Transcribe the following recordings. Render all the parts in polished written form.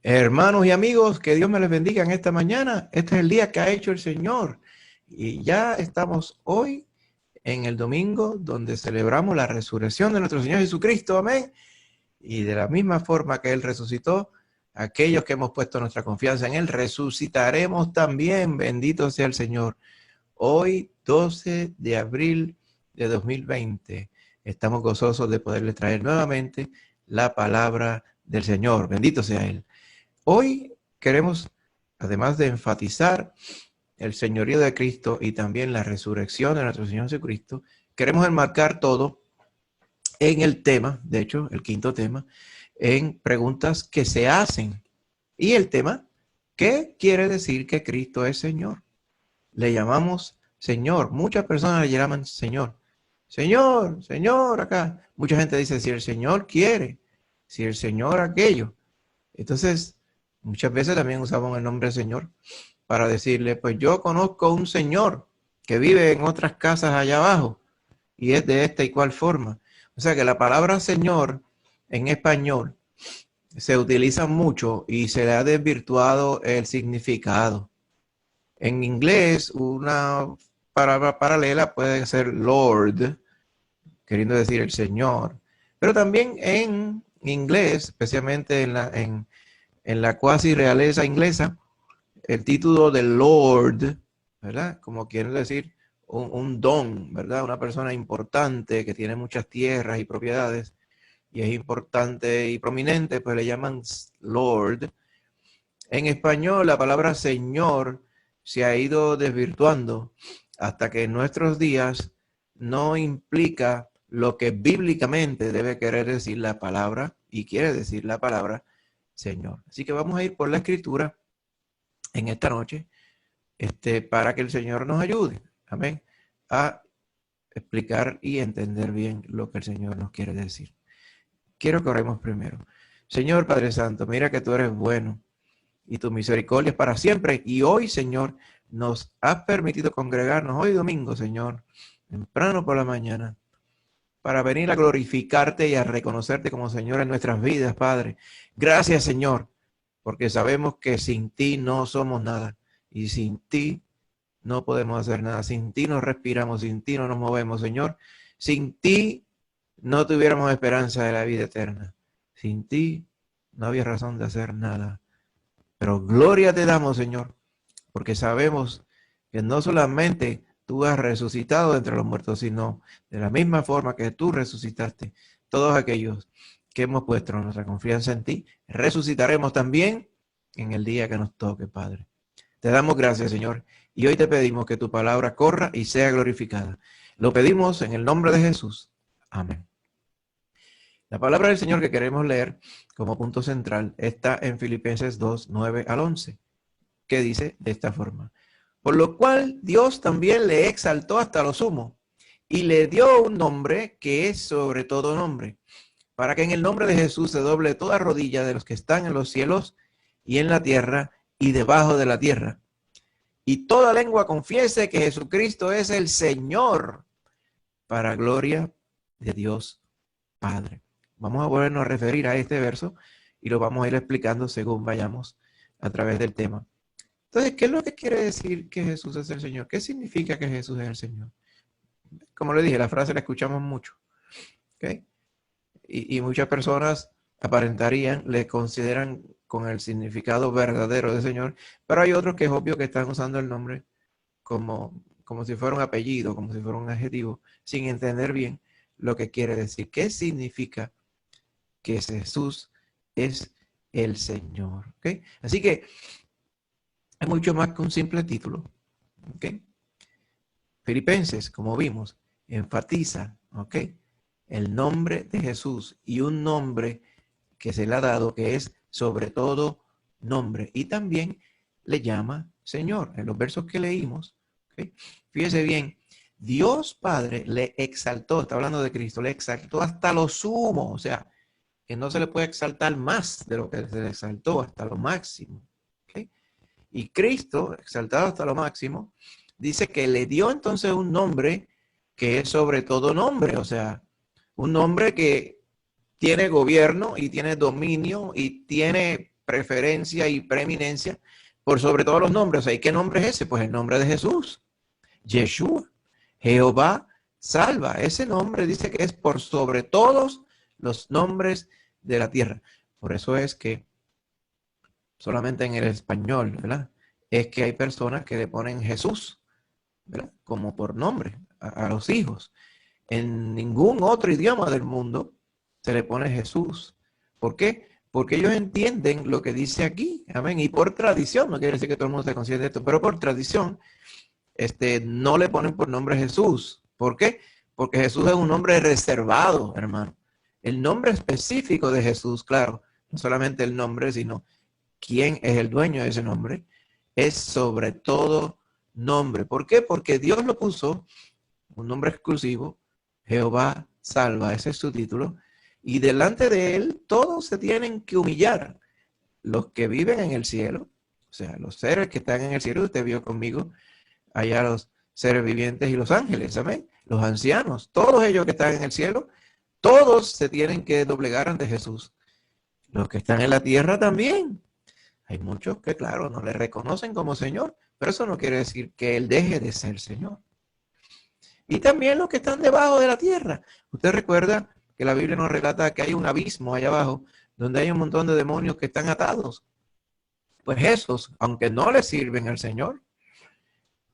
Hermanos y amigos, que Dios me les bendiga en esta mañana. Este es el día que ha hecho el Señor. Y ya estamos hoy en el domingo donde celebramos la resurrección de nuestro Señor Jesucristo. Amén. Y de la misma forma que Él resucitó, aquellos que hemos puesto nuestra confianza en Él, resucitaremos también. Bendito sea el Señor. Hoy, 12 de abril de 2020, estamos gozosos de poderles traer nuevamente la palabra del Señor. Bendito sea Él. Hoy queremos, además de enfatizar el señorío de Cristo y también la resurrección de nuestro Señor Jesucristo, queremos enmarcar todo en el tema, de hecho, el quinto tema, en preguntas que se hacen. Y el tema, ¿qué quiere decir que Cristo es Señor? Le llamamos Señor. Muchas personas le llaman Señor. Señor, Señor, acá. Mucha gente dice, si el Señor quiere, si el Señor aquello. Entonces, muchas veces también usamos el nombre Señor para decirle, pues yo conozco un señor que vive en otras casas allá abajo y es de esta y cual forma. O sea que la palabra Señor en español se utiliza mucho y se le ha desvirtuado el significado. En inglés, una palabra paralela puede ser Lord, queriendo decir el Señor. Pero también en inglés, especialmente en la cuasi realeza inglesa, el título de Lord, ¿verdad? Como quiere decir un don, ¿verdad? Una persona importante que tiene muchas tierras y propiedades y es importante y prominente, pues le llaman Lord. En español, la palabra Señor se ha ido desvirtuando hasta que en nuestros días no implica lo que bíblicamente debe querer decir la palabra y quiere decir la palabra Señor. Así que vamos a ir por la escritura en esta noche, para que el Señor nos ayude, amén, a explicar y entender bien lo que el Señor nos quiere decir. Quiero que oremos primero. Señor Padre Santo, mira que tú eres bueno y tu misericordia es para siempre. Y hoy, Señor, nos has permitido congregarnos hoy domingo, Señor, temprano por la mañana, para venir a glorificarte y a reconocerte como Señor en nuestras vidas, Padre. Gracias, Señor, porque sabemos que sin ti no somos nada. Y sin ti no podemos hacer nada. Sin ti no respiramos, sin ti no nos movemos, Señor. Sin ti no tuviéramos esperanza de la vida eterna. Sin ti no había razón de hacer nada. Pero gloria te damos, Señor, porque sabemos que no solamente tú has resucitado de entre los muertos, sino de la misma forma que tú resucitaste, todos aquellos que hemos puesto nuestra confianza en ti, resucitaremos también en el día que nos toque, Padre. Te damos gracias, Señor, y hoy te pedimos que tu palabra corra y sea glorificada. Lo pedimos en el nombre de Jesús. Amén. La palabra del Señor que queremos leer como punto central está en Filipenses 2, 9 al 11, que dice de esta forma: por lo cual Dios también le exaltó hasta lo sumo y le dio un nombre que es sobre todo nombre, para que en el nombre de Jesús se doble toda rodilla de los que están en los cielos y en la tierra y debajo de la tierra, y toda lengua confiese que Jesucristo es el Señor, para gloria de Dios Padre. Vamos a volvernos a referir a este verso y lo vamos a ir explicando según vayamos a través del tema. Entonces, ¿qué es lo que quiere decir que Jesús es el Señor? ¿Qué significa que Jesús es el Señor? Como le dije, la frase la escuchamos mucho, ¿okay? Y muchas personas aparentarían, le consideran con el significado verdadero de Señor, pero hay otros que es obvio que están usando el nombre como si fuera un apellido, como si fuera un adjetivo, sin entender bien lo que quiere decir. ¿Qué significa que Jesús es el Señor? ¿Okay? Así que es mucho más que un simple título. ¿Okay? Filipenses, como vimos, enfatiza, ¿okay?, el nombre de Jesús y un nombre que se le ha dado que es sobre todo nombre. Y también le llama Señor. En los versos que leímos, ¿okay?, fíjese bien, Dios Padre le exaltó, está hablando de Cristo, le exaltó hasta lo sumo, o sea, que no se le puede exaltar más de lo que se le exaltó, hasta lo máximo. ¿Okay? Y Cristo, exaltado hasta lo máximo, dice que le dio entonces un nombre que es sobre todo nombre, o sea, un nombre que tiene gobierno y tiene dominio y tiene preferencia y preeminencia por sobre todos los nombres. O sea, ¿y qué nombre es ese? Pues el nombre de Jesús, Yeshua, Jehová salva. Ese nombre dice que es por sobre todos los nombres de la tierra. Por eso es que solamente en el español, ¿verdad? Es que hay personas que le ponen Jesús, ¿verdad? Como por nombre a los hijos. En ningún otro idioma del mundo se le pone Jesús. ¿Por qué? Porque ellos entienden lo que dice aquí. Amén. Y por tradición, no quiere decir que todo el mundo se consciente de esto, pero por tradición, no le ponen por nombre Jesús. ¿Por qué? Porque Jesús es un nombre reservado, hermano. El nombre específico de Jesús, claro, no solamente el nombre, sino quién es el dueño de ese nombre, es sobre todo nombre. ¿Por qué? Porque Dios lo puso, un nombre exclusivo, Jehová salva, ese es su título, y delante de él todos se tienen que humillar, los que viven en el cielo, o sea, los seres que están en el cielo. Usted vio conmigo allá los seres vivientes y los ángeles, amén, los ancianos, todos ellos que están en el cielo, todos se tienen que doblegar ante Jesús. Los que están en la tierra también. Hay muchos que, claro, no le reconocen como Señor, pero eso no quiere decir que Él deje de ser Señor. Y también los que están debajo de la tierra. Usted recuerda que la Biblia nos relata que hay un abismo allá abajo, donde hay un montón de demonios que están atados. Pues esos, aunque no le sirven al Señor,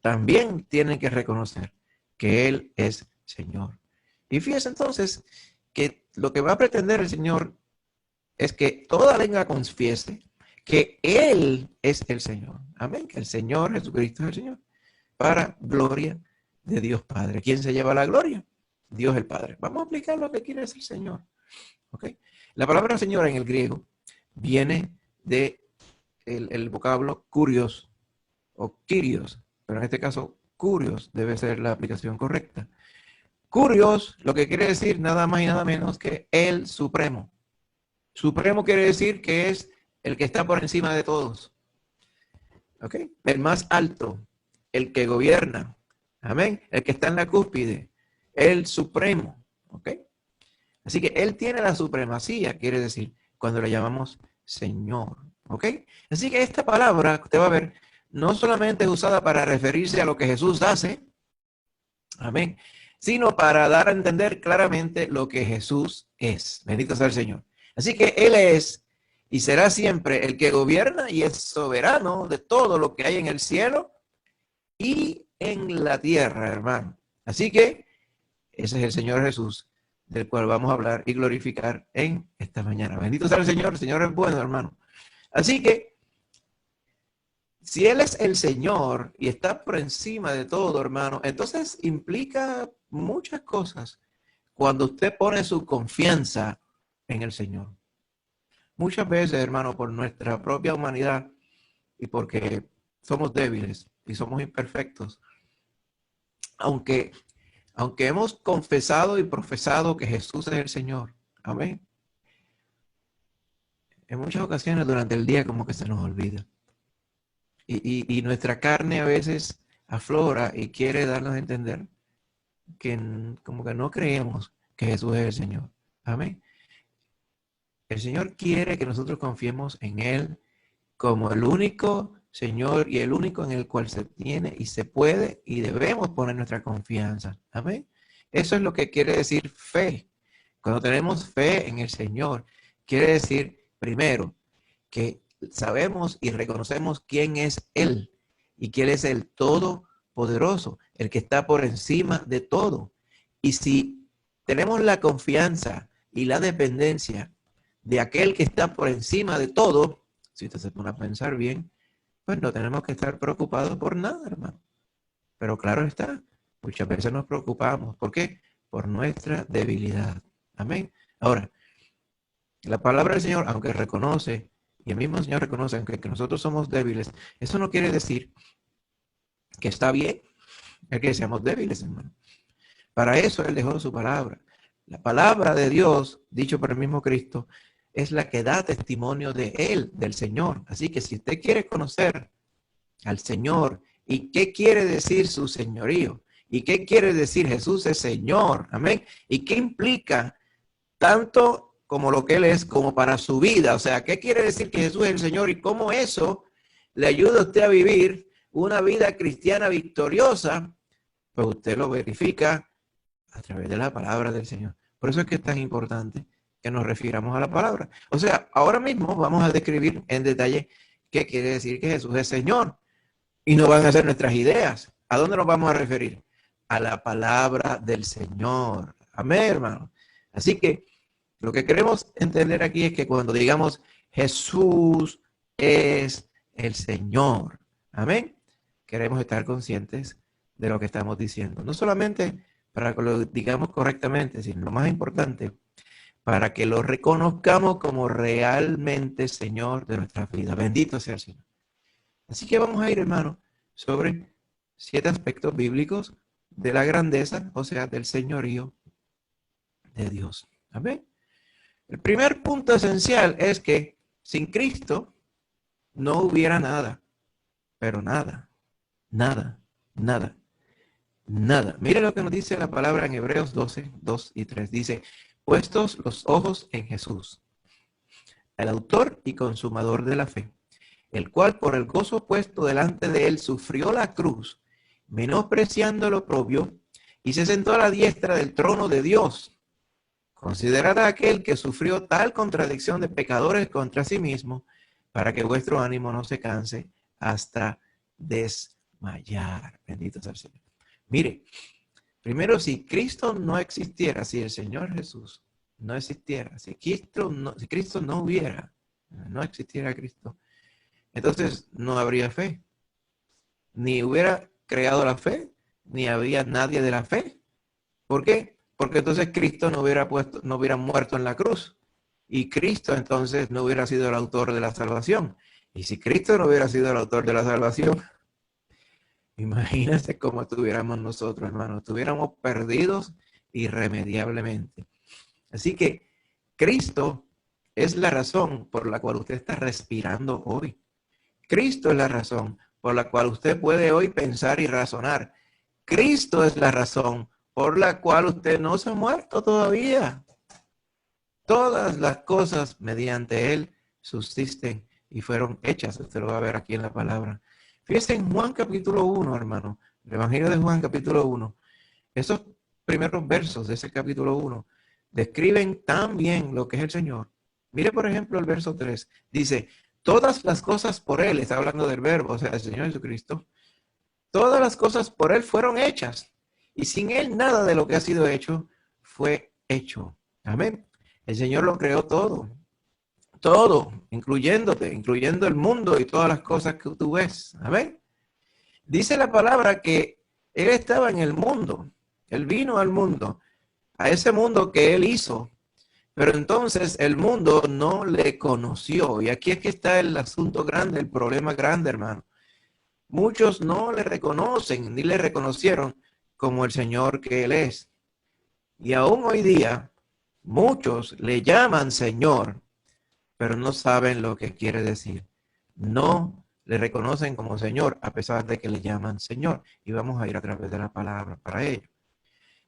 también tienen que reconocer que Él es Señor. Y fíjese entonces que lo que va a pretender el Señor es que toda lengua confiese que Él es el Señor. Amén. Que el Señor Jesucristo es el Señor. Para gloria de Dios Padre. ¿Quién se lleva la gloria? Dios el Padre. Vamos a aplicar lo que quiere decir Señor. ¿Ok? La palabra Señor en el griego viene de el vocablo kurios o kyrios. Pero en este caso, kurios debe ser la aplicación correcta. Kurios, lo que quiere decir nada más y nada menos que el Supremo. Supremo quiere decir que es el que está por encima de todos. ¿Ok? El más alto, el que gobierna. Amén. El que está en la cúspide, el Supremo. ¿Ok? Así que Él tiene la supremacía, quiere decir, cuando le llamamos Señor. ¿Ok? Así que esta palabra, usted va a ver, no solamente es usada para referirse a lo que Jesús hace, amén, sino para dar a entender claramente lo que Jesús es. Bendito sea el Señor. Así que Él es y será siempre el que gobierna y es soberano de todo lo que hay en el cielo y en la tierra, hermano. Así que ese es el Señor Jesús, del cual vamos a hablar y glorificar en esta mañana. Bendito sea el Señor es bueno, hermano. Así que, si Él es el Señor y está por encima de todo, hermano, entonces implica muchas cosas cuando usted pone su confianza en el Señor. Muchas veces, hermano, por nuestra propia humanidad y porque somos débiles y somos imperfectos, aunque hemos confesado y profesado que Jesús es el Señor, amén, en muchas ocasiones durante el día como que se nos olvida. Y nuestra carne a veces aflora y quiere darnos a entender que como que no creemos que Jesús es el Señor. Amén. El Señor quiere que nosotros confiemos en Él como el único Señor y el único en el cual se tiene y se puede y debemos poner nuestra confianza. Amén. Eso es lo que quiere decir fe. Cuando tenemos fe en el Señor, quiere decir, primero, que sabemos y reconocemos quién es Él y que Él es el Todopoderoso, el que está por encima de todo. Y si tenemos la confianza y la dependencia de aquel que está por encima de todo, si usted se pone a pensar bien, pues no tenemos que estar preocupados por nada, hermano. Pero claro está, muchas veces nos preocupamos. ¿Por qué? Por nuestra debilidad. Amén. Ahora, la palabra del Señor, aunque reconoce, y el mismo Señor reconoce que nosotros somos débiles, eso no quiere decir que está bien el que seamos débiles, hermano. Para eso Él dejó su palabra. La palabra de Dios, dicho por el mismo Cristo, es la que da testimonio de Él, del Señor. Así que si usted quiere conocer al Señor y qué quiere decir su señorío y qué quiere decir Jesús es Señor, amén, y qué implica tanto como lo que Él es, como para su vida. O sea, ¿qué quiere decir que Jesús es el Señor y cómo eso le ayuda a usted a vivir una vida cristiana victoriosa? Pues usted lo verifica a través de la palabra del Señor. Por eso es que es tan importante que nos refiramos a la palabra. O sea, ahora mismo vamos a describir en detalle qué quiere decir que Jesús es Señor. Y no van a ser nuestras ideas. ¿A dónde nos vamos a referir? A la palabra del Señor. Amén, hermano. Así que lo que queremos entender aquí es que cuando digamos Jesús es el Señor, amén, queremos estar conscientes de lo que estamos diciendo. No solamente para que lo digamos correctamente, sino lo más importante, para que lo reconozcamos como realmente Señor de nuestras vidas. Bendito sea el Señor. Así que vamos a ir, hermano, sobre 7 aspectos bíblicos de la grandeza, o sea, del señorío de Dios. Amén. El primer punto esencial es que sin Cristo no hubiera nada, pero nada, nada, nada, nada. Mire lo que nos dice la palabra en Hebreos 12, 2 y 3. Dice, puestos los ojos en Jesús, el autor y consumador de la fe, el cual por el gozo puesto delante de él sufrió la cruz, menospreciando lo oprobio, y se sentó a la diestra del trono de Dios. Considerad a aquel que sufrió tal contradicción de pecadores contra sí mismo, para que vuestro ánimo no se canse hasta desmayar. Bendito sea el Señor. Mire, primero, si Cristo no existiera, si el Señor Jesús no existiera, si Cristo no hubiera, no existiera Cristo, entonces no habría fe. Ni hubiera creado la fe, ni habría nadie de la fe. ¿Por qué? Porque entonces Cristo no hubiera muerto en la cruz. Y Cristo entonces no hubiera sido el autor de la salvación. Y si Cristo no hubiera sido el autor de la salvación, imagínense cómo estuviéramos nosotros, hermanos. Estuviéramos perdidos irremediablemente. Así que Cristo es la razón por la cual usted está respirando hoy. Cristo es la razón por la cual usted puede hoy pensar y razonar. Cristo es la razón por la cual usted no se ha muerto todavía. Todas las cosas mediante Él subsisten y fueron hechas. Usted lo va a ver aquí en la palabra. Fíjese en Juan capítulo 1, hermano. El Evangelio de Juan capítulo 1. Esos primeros versos de ese capítulo 1 describen tan bien lo que es el Señor. Mire, por ejemplo, el verso 3. Dice, todas las cosas por Él, está hablando del verbo, o sea, el Señor Jesucristo. Todas las cosas por Él fueron hechas. Y sin Él nada de lo que ha sido hecho fue hecho. Amén. El Señor lo creó todo. Todo, incluyéndote, incluyendo el mundo y todas las cosas que tú ves. Amén. Dice la palabra que Él estaba en el mundo. Él vino al mundo, a ese mundo que Él hizo. Pero entonces el mundo no le conoció. Y aquí es que está el asunto grande, el problema grande, hermano. Muchos no le reconocen ni le reconocieron como el Señor que Él es. Y aún hoy día, muchos le llaman Señor, pero no saben lo que quiere decir. No le reconocen como Señor, a pesar de que le llaman Señor. Y vamos a ir a través de la palabra para ello.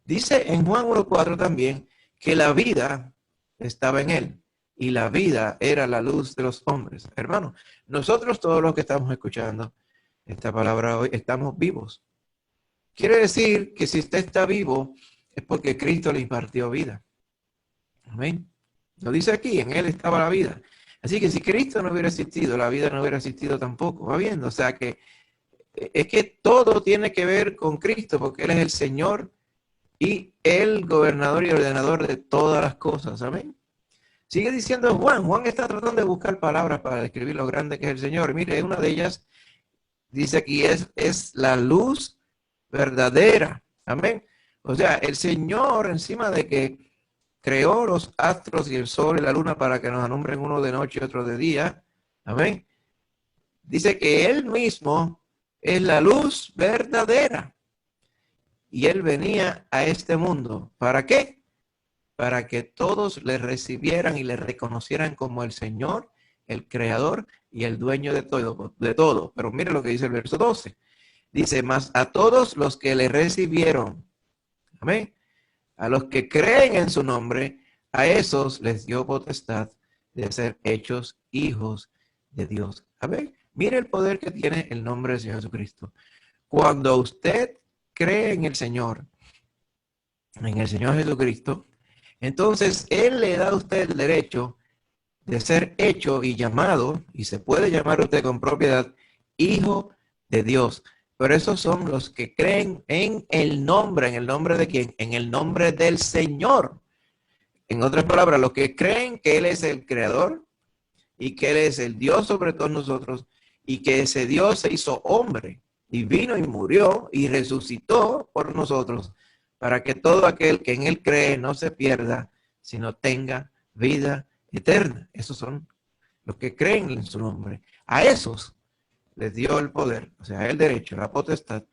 Dice en Juan 1:4 también que la vida estaba en Él y la vida era la luz de los hombres. Hermano, nosotros todos los que estamos escuchando esta palabra hoy estamos vivos. Quiere decir que si usted está vivo es porque Cristo le impartió vida. Amén. Lo dice aquí, en Él estaba la vida. Así que si Cristo no hubiera existido, la vida no hubiera existido tampoco. ¿Va viendo? O sea que es que todo tiene que ver con Cristo porque Él es el Señor y el gobernador y ordenador de todas las cosas. Amén. Sigue diciendo Juan. Juan está tratando de buscar palabras para describir lo grande que es el Señor. Mire, una de ellas dice aquí es la luz verdadera. Amén. O sea, el Señor, encima de que creó los astros y el sol y la luna para que nos alumbren uno de noche y otro de día. Amén. Dice que Él mismo es la luz verdadera. Y Él venía a este mundo. ¿Para qué? Para que todos le recibieran y le reconocieran como el Señor, el Creador y el dueño de todo. Pero mire lo que dice el verso 12. Dice, mas a todos los que le recibieron, amén, a los que creen en su nombre, a esos les dio potestad de ser hechos hijos de Dios. A ver, mire el poder que tiene el nombre del Señor Jesucristo. Cuando usted cree en el Señor Jesucristo, entonces Él le da a usted el derecho de ser hecho y llamado, y se puede llamar usted con propiedad, hijo de Dios. Pero esos son los que creen en el nombre de quién, en el nombre del Señor. En otras palabras, los que creen que Él es el creador y que Él es el Dios sobre todos nosotros y que ese Dios se hizo hombre y vino y murió y resucitó por nosotros para que todo aquel que en Él cree no se pierda, sino tenga vida eterna. Esos son los que creen en su nombre. A esos les dio el poder, o sea, el derecho, la potestad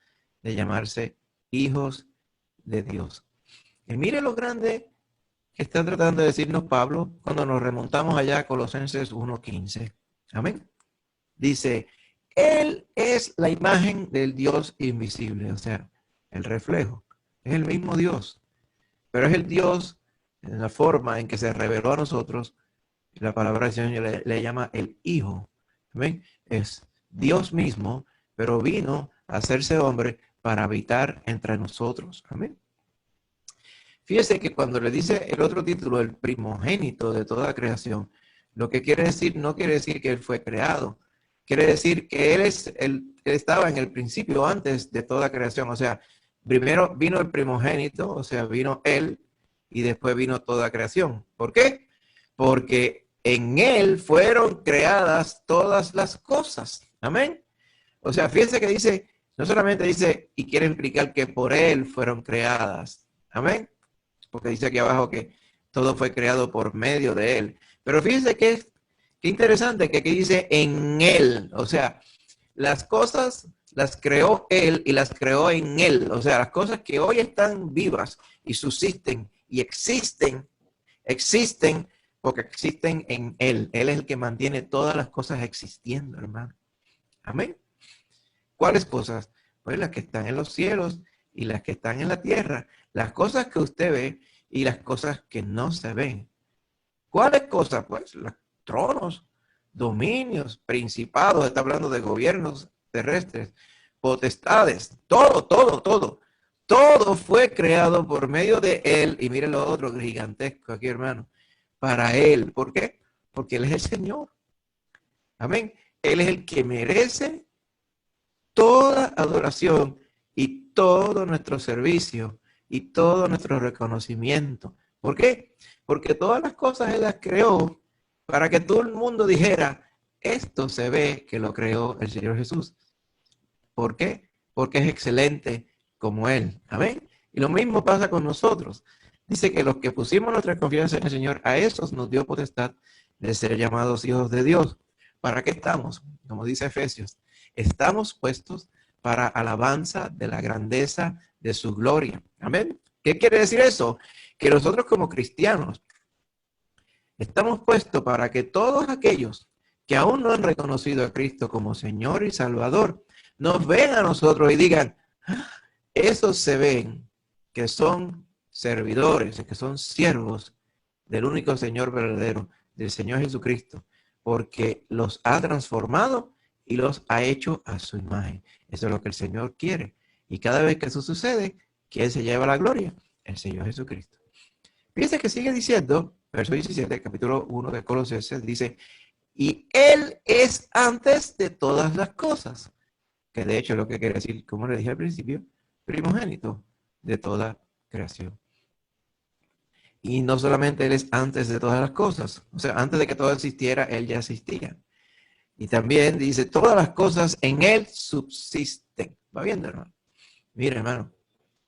de llamarse hijos de Dios. Y mire lo grande que está tratando de decirnos Pablo cuando nos remontamos allá a Colosenses 1:15. Amén. Dice, Él es la imagen del Dios invisible, o sea, el reflejo. Es el mismo Dios, pero es el Dios en la forma en que se reveló a nosotros. La palabra del Señor le llama el Hijo. Amén. Es Dios mismo, pero vino a hacerse hombre para habitar entre nosotros. Amén. Fíjese que cuando le dice el otro título, el primogénito de toda creación, lo que quiere decir, no quiere decir que Él fue creado. Quiere decir que Él estaba en el principio antes de toda creación. O sea, primero vino el primogénito, o sea, vino Él y después vino toda creación. ¿Por qué? Porque en Él fueron creadas todas las cosas. Amén. O sea, fíjense que dice, no solamente dice, y quiere implicar que por Él fueron creadas. Amén. Porque dice aquí abajo que todo fue creado por medio de Él. Pero fíjense que qué interesante que aquí dice en Él. O sea, las cosas las creó Él y las creó en Él. O sea, las cosas que hoy están vivas y subsisten y existen porque existen en Él. Él es el que mantiene todas las cosas existiendo, hermano. Amén. ¿Cuáles cosas? Pues las que están en los cielos y las que están en la tierra. Las cosas que usted ve y las cosas que no se ven. ¿Cuáles cosas? Pues los tronos, dominios, principados, está hablando de gobiernos terrestres, potestades, todo, todo, todo. Todo fue creado por medio de Él. Y miren lo otro gigantesco aquí, hermano. Para Él. ¿Por qué? Porque Él es el Señor. Amén. Él es el que merece toda adoración y todo nuestro servicio y todo nuestro reconocimiento. ¿Por qué? Porque todas las cosas Él las creó para que todo el mundo dijera, esto se ve que lo creó el Señor Jesús. ¿Por qué? Porque es excelente como Él. Amén. Y lo mismo pasa con nosotros. Dice que los que pusimos nuestra confianza en el Señor, a esos nos dio potestad de ser llamados hijos de Dios. ¿Para qué estamos? Como dice Efesios, estamos puestos para alabanza de la grandeza de su gloria. Amén. ¿Qué quiere decir eso? Que nosotros como cristianos estamos puestos para que todos aquellos que aún no han reconocido a Cristo como Señor y Salvador, nos ven a nosotros y digan, esos se ven que son servidores, que son siervos del único Señor verdadero, del Señor Jesucristo, porque los ha transformado y los ha hecho a su imagen. Eso es lo que el Señor quiere. Y cada vez que eso sucede, ¿quién se lleva la gloria? El Señor Jesucristo. Fíjense que sigue diciendo, verso 17, capítulo 1 de Colosenses, dice, y Él es antes de todas las cosas. Que de hecho es lo que quiere decir, como le dije al principio, primogénito de toda creación. Y no solamente Él es antes de todas las cosas, o sea, antes de que todo existiera, Él ya existía. Y también dice, todas las cosas en Él subsisten. ¿Va viendo, hermano? Mire, hermano,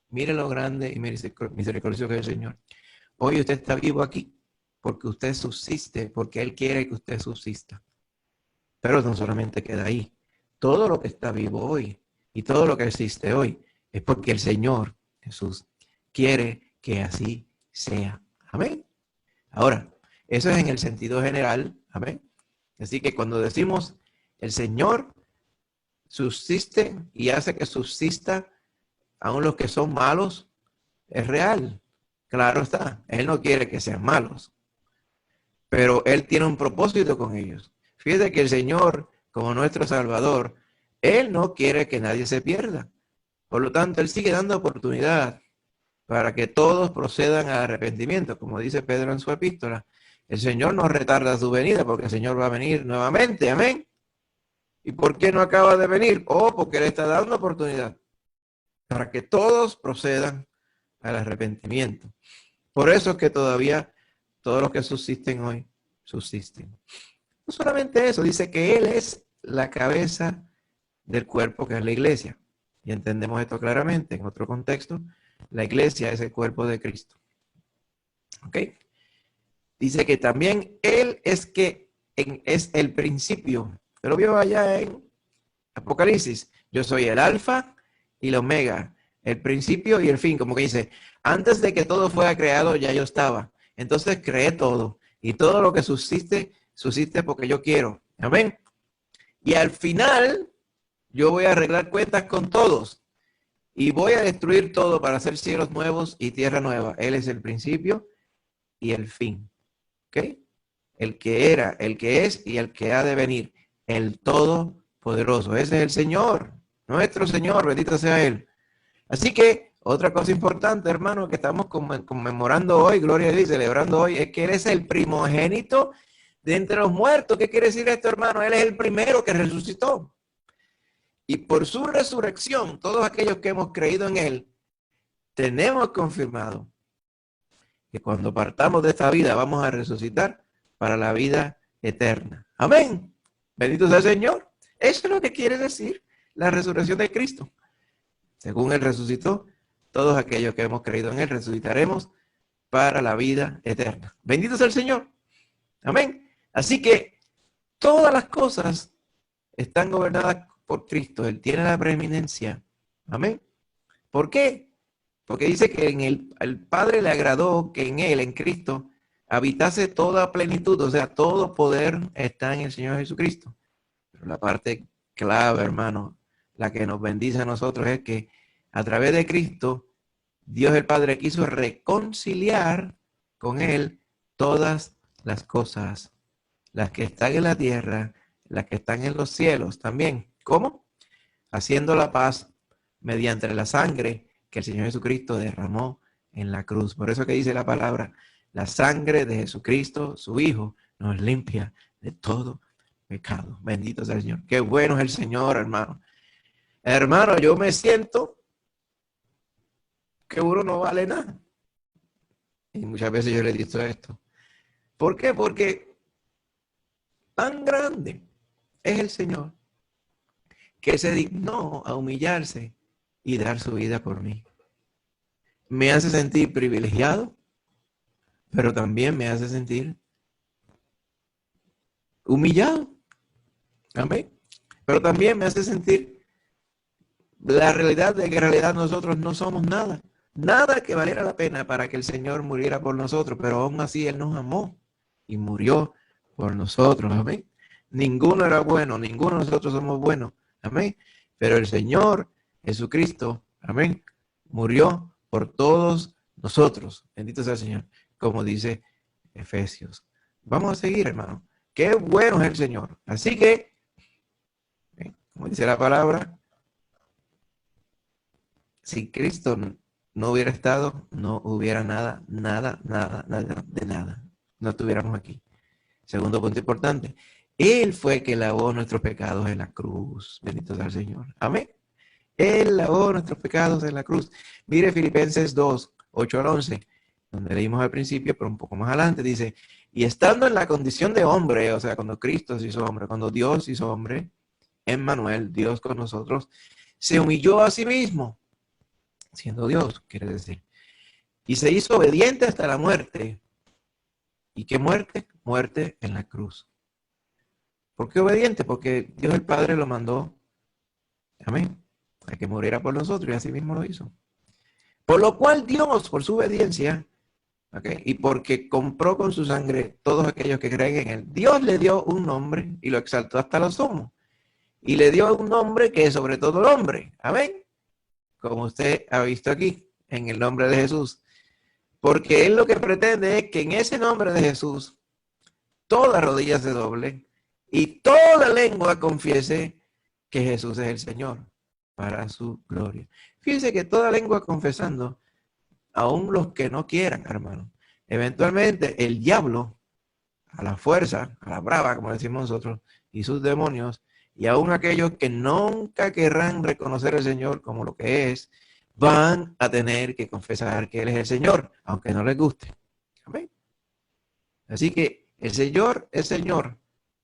mire lo grande y misericordioso que es el Señor. Hoy usted está vivo aquí porque usted subsiste, porque Él quiere que usted subsista. Pero no solamente queda ahí. Todo lo que está vivo hoy y todo lo que existe hoy es porque el Señor Jesús quiere que así sea. Amén. Ahora, eso es en el sentido general. Amén. Así que cuando decimos el Señor subsiste y hace que subsista aún los que son malos, es real. Claro está, Él no quiere que sean malos, pero Él tiene un propósito con ellos. Fíjate que el Señor, como nuestro Salvador, Él no quiere que nadie se pierda. Por lo tanto, Él sigue dando oportunidad para que todos procedan al arrepentimiento. Como dice Pedro en su epístola, el Señor no retarda su venida porque el Señor va a venir nuevamente. Amén. ¿Y por qué no acaba de venir? Oh, porque Él está dando oportunidad para que todos procedan al arrepentimiento. Por eso es que todavía todos los que subsisten hoy, subsisten. No solamente eso, dice que Él es la cabeza del cuerpo que es la iglesia. Y entendemos esto claramente en otro contexto. La iglesia es el cuerpo de Cristo. ¿Ok? Dice que también Él es es el principio. Pero vio allá en Apocalipsis. Yo soy el alfa y el omega, el principio y el fin. Como que dice, antes de que todo fuera creado ya yo estaba. Entonces creé todo. Y todo lo que subsiste, subsiste porque yo quiero. Amén. Y al final, yo voy a arreglar cuentas con todos. Y voy a destruir todo para hacer cielos nuevos y tierra nueva. Él es el principio y el fin. ¿Ok? El que era, el que es y el que ha de venir. El Todopoderoso. Ese es el Señor. Nuestro Señor. Bendito sea Él. Así que, otra cosa importante, hermano, que estamos conmemorando hoy, gloria a Dios, celebrando hoy, es que Él es el primogénito de entre los muertos. ¿Qué quiere decir esto, hermano? Él es el primero que resucitó. Y por su resurrección, todos aquellos que hemos creído en Él, tenemos confirmado que cuando partamos de esta vida vamos a resucitar para la vida eterna. Amén. Bendito sea el Señor. Eso es lo que quiere decir la resurrección de Cristo. Según Él resucitó, todos aquellos que hemos creído en Él resucitaremos para la vida eterna. Bendito sea el Señor. Amén. Así que todas las cosas están gobernadas por Cristo. Él tiene la preeminencia. Amén. ¿Por qué? Porque dice que al Padre le agradó que en Él, en Cristo, habitase toda plenitud. O sea, todo poder está en el Señor Jesucristo. Pero la parte clave, hermano, la que nos bendice a nosotros es que a través de Cristo, Dios el Padre quiso reconciliar con Él todas las cosas, las que están en la tierra, las que están en los cielos también. ¿Cómo? Haciendo la paz mediante la sangre que el Señor Jesucristo derramó en la cruz. Por eso que dice la palabra, la sangre de Jesucristo, su Hijo, nos limpia de todo pecado. Bendito sea el Señor. Qué bueno es el Señor, hermano. Hermano, yo me siento que uno no vale nada. Y muchas veces yo le he dicho esto. ¿Por qué? Porque tan grande es el Señor que se dignó a humillarse y dar su vida por mí. Me hace sentir privilegiado, pero también me hace sentir humillado. Amén. Pero también me hace sentir la realidad de que en realidad nosotros no somos nada. Nada que valiera la pena para que el Señor muriera por nosotros, pero aún así Él nos amó y murió por nosotros. Amén. Ninguno era bueno, ninguno de nosotros somos buenos. Amén. Pero el Señor Jesucristo, amén, murió por todos nosotros. Bendito sea el Señor, como dice Efesios. Vamos a seguir, hermano. Qué bueno es el Señor. Así que, como dice la palabra, si Cristo no hubiera estado, no hubiera nada de nada. No estuviéramos aquí. Segundo punto importante. Él fue el que lavó nuestros pecados en la cruz. Bendito sea el Señor. Amén. Él lavó nuestros pecados en la cruz. Mire Filipenses 2, 8 al 11, donde leímos al principio, pero un poco más adelante, dice, y estando en la condición de hombre, o sea, cuando Cristo se hizo hombre, cuando Dios se hizo hombre, Emmanuel, Dios con nosotros, se humilló a sí mismo, siendo Dios, quiere decir, y se hizo obediente hasta la muerte. ¿Y qué muerte? Muerte en la cruz. ¿Por qué obediente? Porque Dios el Padre lo mandó, amén, a que muriera por nosotros y así mismo lo hizo. Por lo cual Dios, por su obediencia, ¿okay?, y porque compró con su sangre todos aquellos que creen en Él, Dios le dio un nombre y lo exaltó hasta lo sumo. Y le dio un nombre que es sobre todo nombre. Amén. Como usted ha visto aquí, en el nombre de Jesús. Porque Él lo que pretende es que en ese nombre de Jesús toda rodilla se doble y toda lengua confiese que Jesús es el Señor para su gloria. Fíjense que toda lengua confesando, aún los que no quieran, hermano. Eventualmente el diablo, a la fuerza, a la brava, como decimos nosotros, y sus demonios, y aún aquellos que nunca querrán reconocer al Señor como lo que es, van a tener que confesar que Él es el Señor, aunque no les guste. Amén. Así que el Señor es Señor,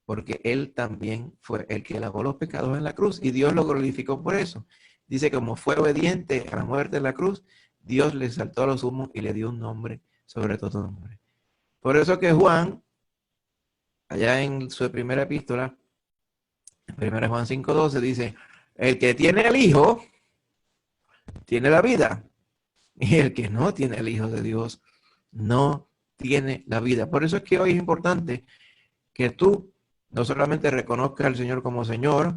porque Él también fue el que lavó los pecados en la cruz, y Dios lo glorificó por eso. Dice que como fue obediente a la muerte en la cruz, Dios le saltó a los humos y le dio un nombre sobre todo nombre. Por eso que Juan, allá en su primera epístola, en 1 Juan 5:12, dice, el que tiene el Hijo, tiene la vida. Y el que no tiene el Hijo de Dios, no tiene la vida. Por eso es que hoy es importante que tú no solamente reconozcas al Señor como Señor.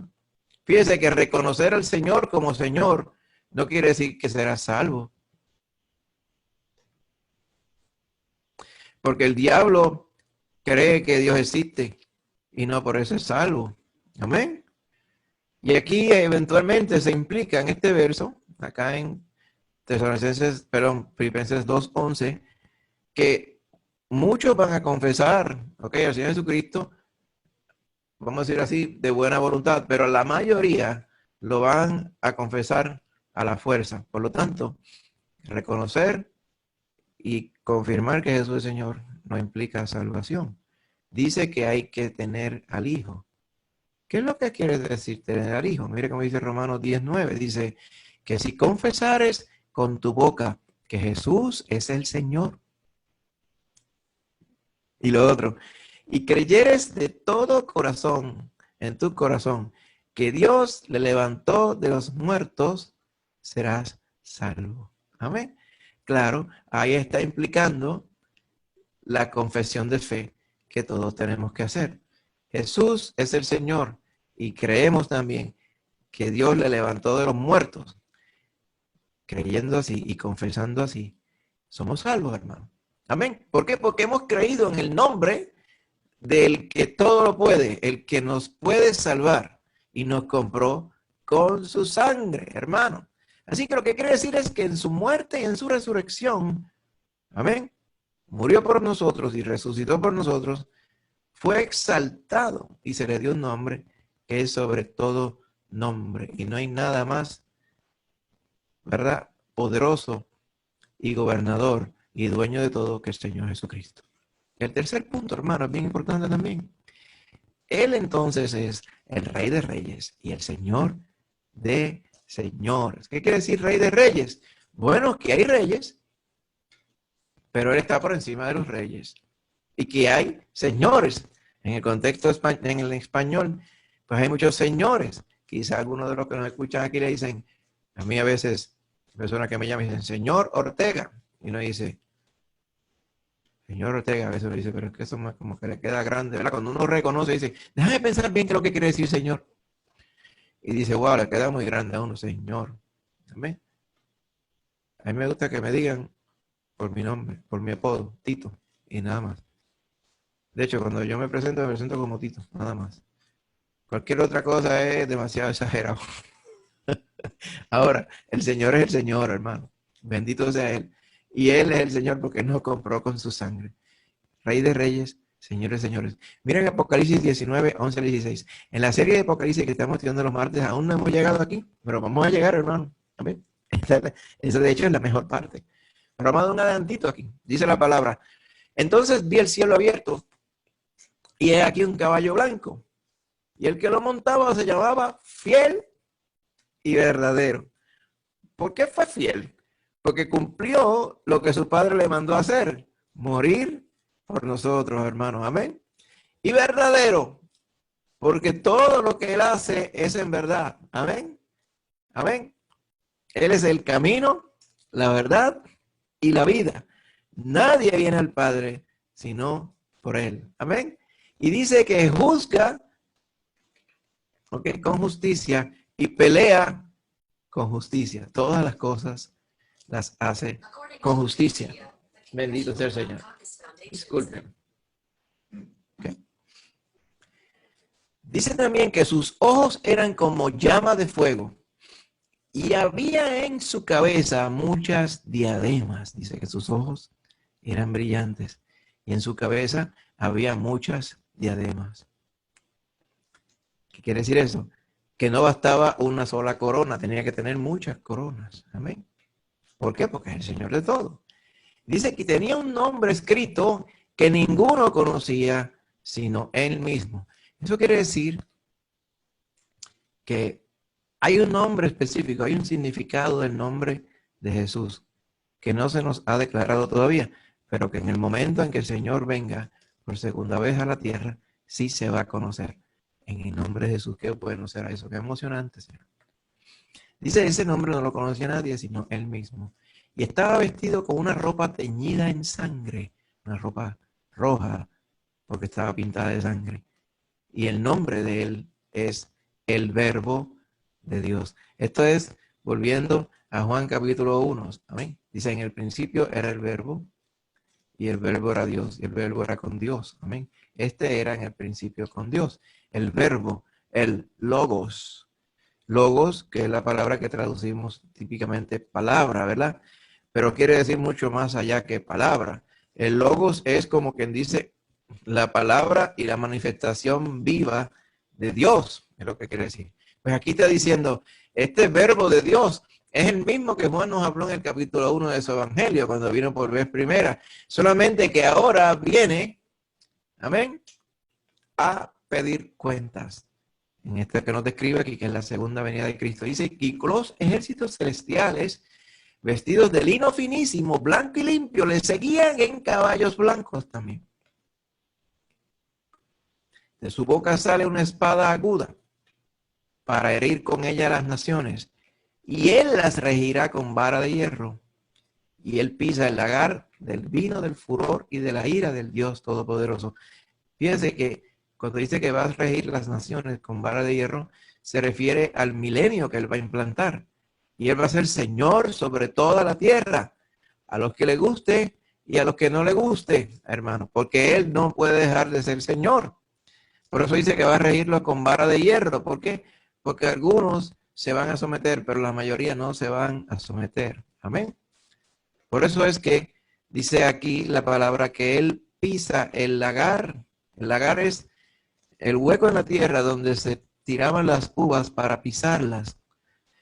Fíjese que reconocer al Señor como Señor no quiere decir que serás salvo. Porque el diablo cree que Dios existe y no por eso es salvo. Amén. Y aquí eventualmente se implica en este verso, acá en Filipenses 2:11, que muchos van a confesar, al Señor Jesucristo, vamos a decir así, de buena voluntad, pero la mayoría lo van a confesar a la fuerza. Por lo tanto, reconocer y confirmar que Jesús es Señor no implica salvación. Dice que hay que tener al Hijo. ¿Qué es lo que quiere decir tener al Hijo? Mire cómo dice Romanos 10:9. Dice que si confesares con tu boca que Jesús es el Señor. Y lo otro, y creyeres de todo corazón, en tu corazón, que Dios le levantó de los muertos, serás salvo. Amén. Claro, ahí está implicando la confesión de fe que todos tenemos que hacer. Jesús es el Señor y creemos también que Dios le levantó de los muertos. Creyendo así y confesando así, somos salvos, hermano. Amén. ¿Por qué? Porque hemos creído en el nombre del que todo lo puede, el que nos puede salvar y nos compró con su sangre, hermano. Así que lo que quiere decir es que en su muerte y en su resurrección, amén, murió por nosotros y resucitó por nosotros, fue exaltado y se le dio un nombre que es sobre todo nombre. Y no hay nada más, ¿verdad?, poderoso y gobernador y dueño de todo que el Señor Jesucristo. El tercer punto, hermano, es bien importante también. Él entonces es el Rey de Reyes y el Señor de señores. ¿Qué quiere decir Rey de Reyes? Bueno, que hay reyes, pero Él está por encima de los reyes. Y que hay señores. En el contexto en el español, pues hay muchos señores. Quizá algunos de los que nos escuchan aquí le dicen, a mí a veces, personas que me llaman dicen, señor Ortega. Y uno dice, señor Ortega, a veces me dice, pero es que eso como que le queda grande, ¿verdad? Cuando uno reconoce, dice, déjame pensar bien qué es lo que quiere decir señor. Y dice, wow, le queda muy grande a uno, señor. ¿Amén? A mí me gusta que me digan por mi nombre, por mi apodo, Tito, y nada más. De hecho, cuando yo me presento como Tito, nada más. Cualquier otra cosa es demasiado exagerado. Ahora, el Señor es el Señor, hermano. Bendito sea Él. Y Él es el Señor porque nos compró con su sangre. Rey de reyes, señores, señores. Miren Apocalipsis 19, 11 al 16. En la serie de Apocalipsis que estamos estudiando los martes, aún no hemos llegado aquí, pero vamos a llegar, hermano. Amén. Esa de hecho es la mejor parte. Pero vamos a dar un adelantito aquí. Dice la palabra. Entonces vi el cielo abierto y he aquí un caballo blanco. Y el que lo montaba se llamaba Fiel y Verdadero. ¿Por qué fue fiel? Porque cumplió lo que su padre le mandó a hacer. Morir por nosotros, hermanos. Amén. Y verdadero, porque todo lo que Él hace es en verdad. Amén. Amén. Él es el camino, la verdad y la vida. Nadie viene al Padre sino por Él. Amén. Y dice que juzga, con justicia y pelea con justicia. Todas las cosas las hace con justicia. Bendito sea el Señor. Disculpen. Okay. Dice también que sus ojos eran como llama de fuego y había en su cabeza muchas diademas. Dice que sus ojos eran brillantes y en su cabeza había muchas diademas. ¿Qué quiere decir eso? Que no bastaba una sola corona, tenía que tener muchas coronas. Amén. ¿Por qué? Porque es el Señor de todo. Dice que tenía un nombre escrito que ninguno conocía sino él mismo. Eso quiere decir que hay un nombre específico, hay un significado del nombre de Jesús que no se nos ha declarado todavía, pero que en el momento en que el Señor venga por segunda vez a la tierra, sí se va a conocer. En el nombre de Jesús, qué bueno será eso, qué emocionante será. Dice, ese nombre no lo conocía nadie, sino él mismo. Y estaba vestido con una ropa teñida en sangre, una ropa roja, porque estaba pintada de sangre. Y el nombre de él es el Verbo de Dios. Esto es volviendo a Juan capítulo 1. Amén. Dice, en el principio era el Verbo, y el Verbo era Dios, y el Verbo era con Dios. Amén. Este era en el principio con Dios. El Verbo, el Logos. Logos, que es la palabra que traducimos típicamente palabra, ¿verdad? Pero quiere decir mucho más allá que palabra. El Logos es como quien dice la palabra y la manifestación viva de Dios, es lo que quiere decir. Pues aquí está diciendo, este Verbo de Dios es el mismo que Juan nos habló en el capítulo 1 de su evangelio, cuando vino por vez primera. Solamente que ahora viene, amén, a pedir cuentas. En este que nos describe aquí, que es la segunda venida de Cristo. Dice, y los ejércitos celestiales, vestidos de lino finísimo, blanco y limpio, le seguían en caballos blancos también. De su boca sale una espada aguda para herir con ella a las naciones. Y él las regirá con vara de hierro. Y él pisa el lagar del vino del furor y de la ira del Dios Todopoderoso. Fíjense que cuando dice que va a regir las naciones con vara de hierro, se refiere al milenio que él va a implantar. Y él va a ser Señor sobre toda la tierra, a los que le guste y a los que no le guste, hermano, porque él no puede dejar de ser Señor. Por eso dice que va a regirlo con vara de hierro. ¿Por qué? Porque algunos se van a someter, pero la mayoría no se van a someter. Amén. Por eso es que dice aquí la palabra que él pisa el lagar. El lagar es el hueco en la tierra donde se tiraban las uvas para pisarlas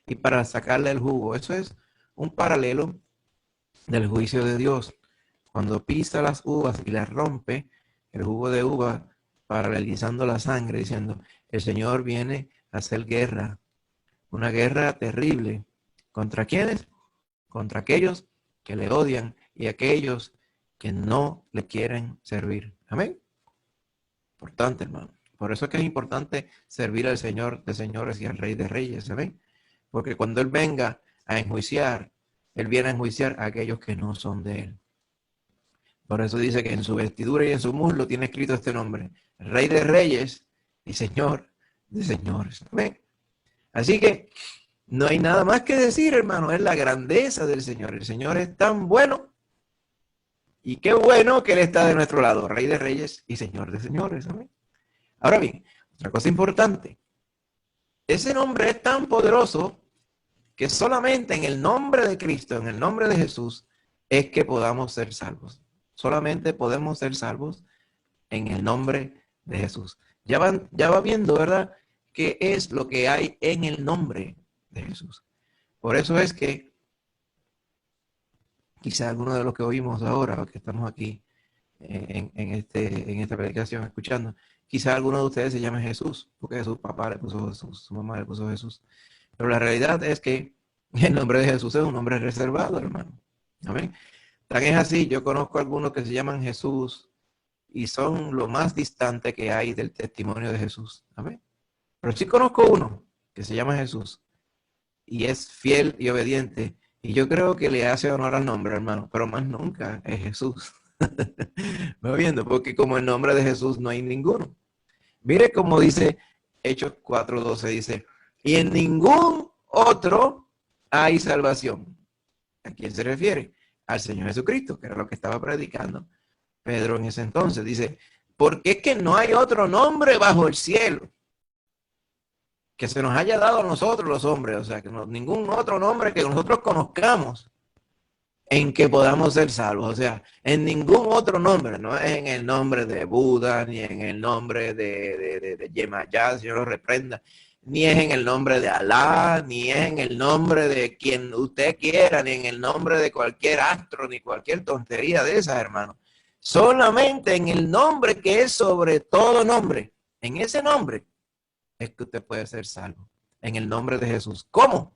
y para sacarle el jugo. Eso es un paralelo del juicio de Dios. Cuando pisa las uvas y las rompe, el jugo de uva, paralizando la sangre, diciendo, el Señor viene a hacer guerra. Una guerra terrible. ¿Contra quiénes? Contra aquellos que le odian y aquellos que no le quieren servir. Amén. Importante, hermano. Por eso es que es importante servir al Señor de señores y al Rey de reyes. Amén. Porque cuando Él venga a enjuiciar, Él viene a enjuiciar a aquellos que no son de Él. Por eso dice que en su vestidura y en su muslo tiene escrito este nombre: Rey de reyes y Señor de señores. Amén. Así que no hay nada más que decir, hermano. Es la grandeza del Señor. El Señor es tan bueno. Y qué bueno que Él está de nuestro lado. Rey de reyes y Señor de señores. Amén. Ahora bien, otra cosa importante. Ese nombre es tan poderoso que solamente en el nombre de Cristo, en el nombre de Jesús, es que podamos ser salvos. Solamente podemos ser salvos en el nombre de Jesús. Ya va viendo, ¿verdad?, qué es lo que hay en el nombre de Jesús. Por eso es que quizá alguno de los que oímos ahora, o que estamos aquí en esta predicación escuchando, quizá alguno de ustedes se llame Jesús, porque su papá le puso Jesús, su mamá le puso Jesús. Pero la realidad es que el nombre de Jesús es un nombre reservado, hermano. Amén. Tan es así, yo conozco algunos que se llaman Jesús y son lo más distante que hay del testimonio de Jesús. Amén. Pero sí conozco uno que se llama Jesús y es fiel y obediente. Y yo creo que le hace honor al nombre, hermano, pero más nunca es Jesús. ¿Me va viendo? Porque como el nombre de Jesús no hay ninguno. Mire cómo dice Hechos 4:12, dice, y en ningún otro hay salvación. ¿A quién se refiere? al Señor Jesucristo, que era lo que estaba predicando Pedro en ese entonces. Dice, porque es que no hay otro nombre bajo el cielo que se nos haya dado a nosotros los hombres, o sea, que no, ningún otro nombre que nosotros conozcamos en que podamos ser salvos, o sea, en ningún otro nombre, no es en el nombre de Buda, ni en el nombre de Yemayá, Señor lo reprenda, ni es en el nombre de Alá, ni es en el nombre de quien usted quiera, ni en el nombre de cualquier astro, ni cualquier tontería de esas, hermano. Solamente en el nombre que es sobre todo nombre, en ese nombre es que usted puede ser salvo, en el nombre de Jesús. ¿Cómo?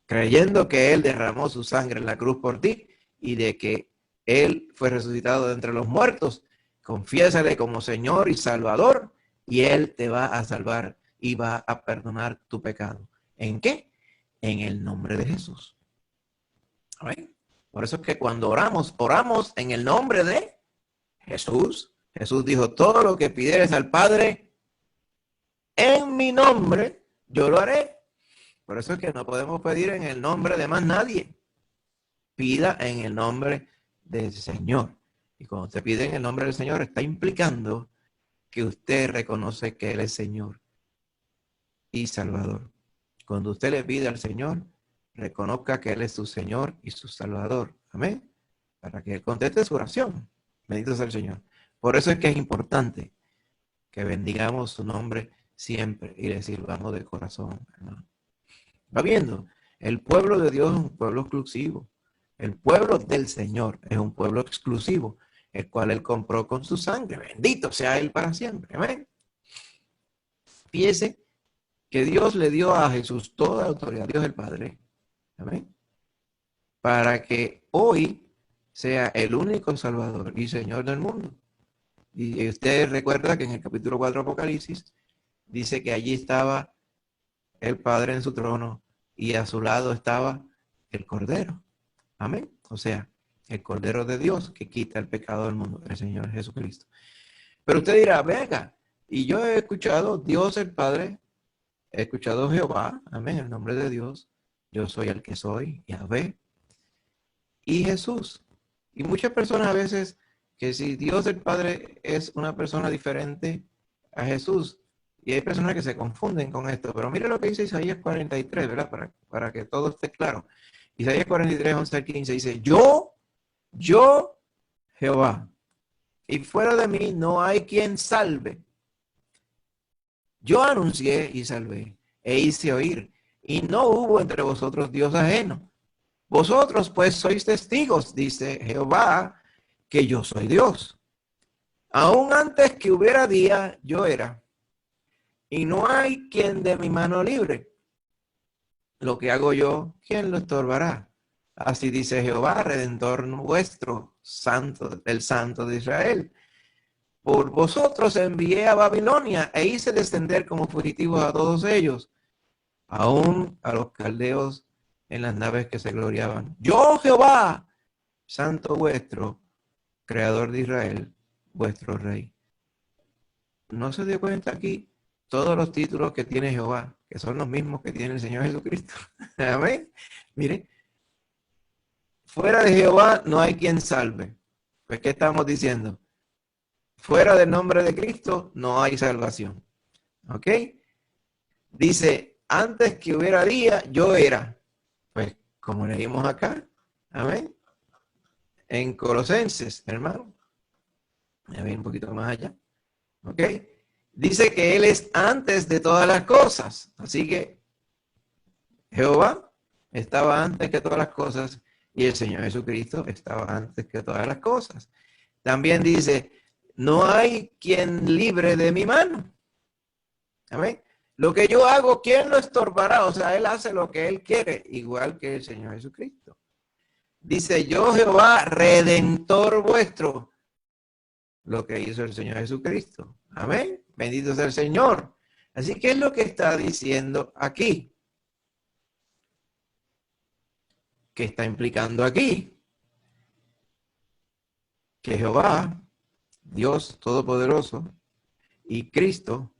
Creyendo que Él derramó su sangre en la cruz por ti y de que Él fue resucitado de entre los muertos. Confiésale como Señor y Salvador y Él te va a salvar y va a perdonar tu pecado. ¿En qué? En el nombre de Jesús. ¿Amén? Por eso es que cuando oramos, oramos en el nombre de Jesús. Jesús dijo, todo lo que pidieres al Padre en mi nombre, yo lo haré. Por eso es que no podemos pedir en el nombre de más nadie. Pida en el nombre del Señor. Y cuando usted pide en el nombre del Señor, está implicando que usted reconoce que Él es Señor y Salvador. Cuando usted le pide al Señor, reconozca que Él es su Señor y su Salvador. Amén. Para que Él conteste su oración. Bendito sea el Señor. Por eso es que es importante que bendigamos su nombre siempre y le sirvamos de corazón, hermano. ¿Va viendo? El pueblo de Dios es un pueblo exclusivo. El pueblo del Señor es un pueblo exclusivo, el cual Él compró con su sangre. Bendito sea Él para siempre. Amén. Fíjese que Dios le dio a Jesús toda autoridad, Dios el Padre. Amén. Para que hoy sea el único Salvador y Señor del mundo. Y usted recuerda que en el capítulo 4 de Apocalipsis dice que allí estaba el Padre en su trono y a su lado estaba el Cordero. Amén. O sea, el Cordero de Dios que quita el pecado del mundo, el Señor Jesucristo. Pero usted dirá, venga, y yo he escuchado Dios el Padre, he escuchado Jehová, amén, el nombre de Dios, yo soy el que soy, Yahvé, y Jesús. Y muchas personas a veces que si Dios el Padre es una persona diferente a Jesús, y hay personas que se confunden con esto, pero mire lo que dice Isaías 43, ¿verdad? Para que todo esté claro. Isaías 43, 11 al 15 dice, yo, Jehová, y fuera de mí no hay quien salve. Yo anuncié y salvé, e hice oír, y no hubo entre vosotros Dios ajeno. Vosotros pues sois testigos, dice Jehová, que yo soy Dios. Aún antes que hubiera día, yo era. Y no hay quien de mi mano libre. Lo que hago yo, ¿quién lo estorbará? Así dice Jehová, Redentor vuestro, Santo, el Santo de Israel. Por vosotros envié a Babilonia e hice descender como fugitivos a todos ellos, aún a los caldeos en las naves que se gloriaban. Yo, Jehová, Santo vuestro, Creador de Israel, vuestro Rey. ¿No se dio cuenta aquí todos los títulos que tiene Jehová, que son los mismos que tiene el Señor Jesucristo? Amén. Mire, fuera de Jehová no hay quien salve. Pues, ¿qué estamos diciendo? Fuera del nombre de Cristo no hay salvación. ¿Ok? Dice, antes que hubiera día, yo era. Pues, como leímos acá, amén. En Colosenses, hermano. Voy a ver un poquito más allá. ¿Ok? Dice que Él es antes de todas las cosas. Así que Jehová estaba antes que todas las cosas y el Señor Jesucristo estaba antes que todas las cosas. También dice, no hay quien libre de mi mano. Amén. Lo que yo hago, ¿quién lo estorbará? O sea, Él hace lo que Él quiere, igual que el Señor Jesucristo. Dice, yo Jehová, Redentor vuestro, lo que hizo el Señor Jesucristo. Amén. Bendito sea el Señor. Así que es lo que está diciendo aquí. ¿Qué está implicando aquí? Que Jehová, Dios Todopoderoso, y Cristo,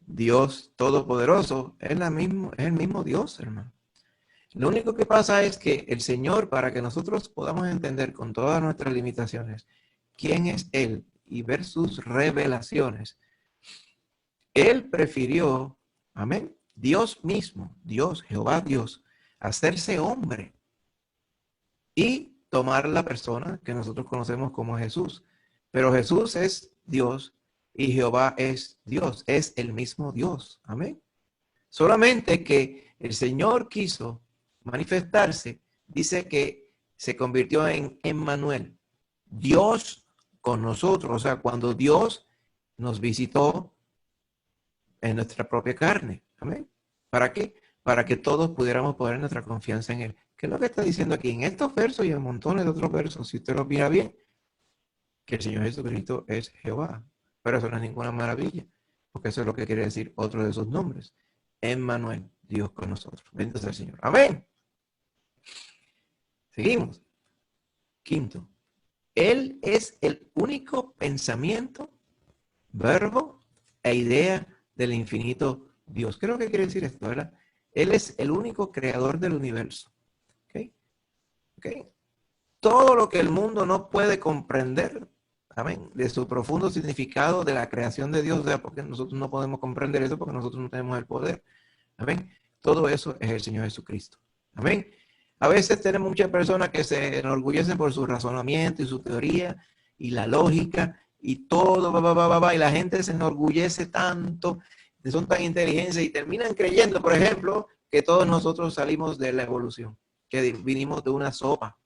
Dios Todopoderoso, es el mismo Dios, hermano. Lo único que pasa es que el Señor, para que nosotros podamos entender con todas nuestras limitaciones quién es Él y ver sus revelaciones, Él prefirió, amén, Dios mismo, Dios, Jehová Dios, hacerse hombre y tomar la persona que nosotros conocemos como Jesús. Pero Jesús es Dios y Jehová es Dios, es el mismo Dios, amén. Solamente que el Señor quiso manifestarse, dice que se convirtió en Emmanuel, Dios con nosotros, o sea, cuando Dios nos visitó en nuestra propia carne, amén. ¿Para qué? Para que todos pudiéramos poner nuestra confianza en Él. ¿Qué es lo que está diciendo aquí? En estos versos y en montones de otros versos, si usted lo mira bien, que el Señor Jesucristo es Jehová. Pero eso no es ninguna maravilla, porque eso es lo que quiere decir otro de sus nombres. Emmanuel, Dios con nosotros. Bendito sea el Señor. Amén. Seguimos. Quinto, Él es el único pensamiento, verbo e idea del infinito Dios. ¿Qué es lo que quiere decir esto, verdad? Él es el único creador del universo. ¿Okay? ¿Okay? Todo lo que el mundo no puede comprender, amén, de su profundo significado de la creación de Dios, o sea, porque nosotros no podemos comprender eso porque nosotros no tenemos el poder. Amén. Todo eso es el Señor Jesucristo. Amén. A veces tenemos muchas personas que se enorgullecen por su razonamiento y su teoría y la lógica y todo, y la gente se enorgullece tanto, son tan inteligentes y terminan creyendo, por ejemplo, que todos nosotros salimos de la evolución, que vinimos de una sopa.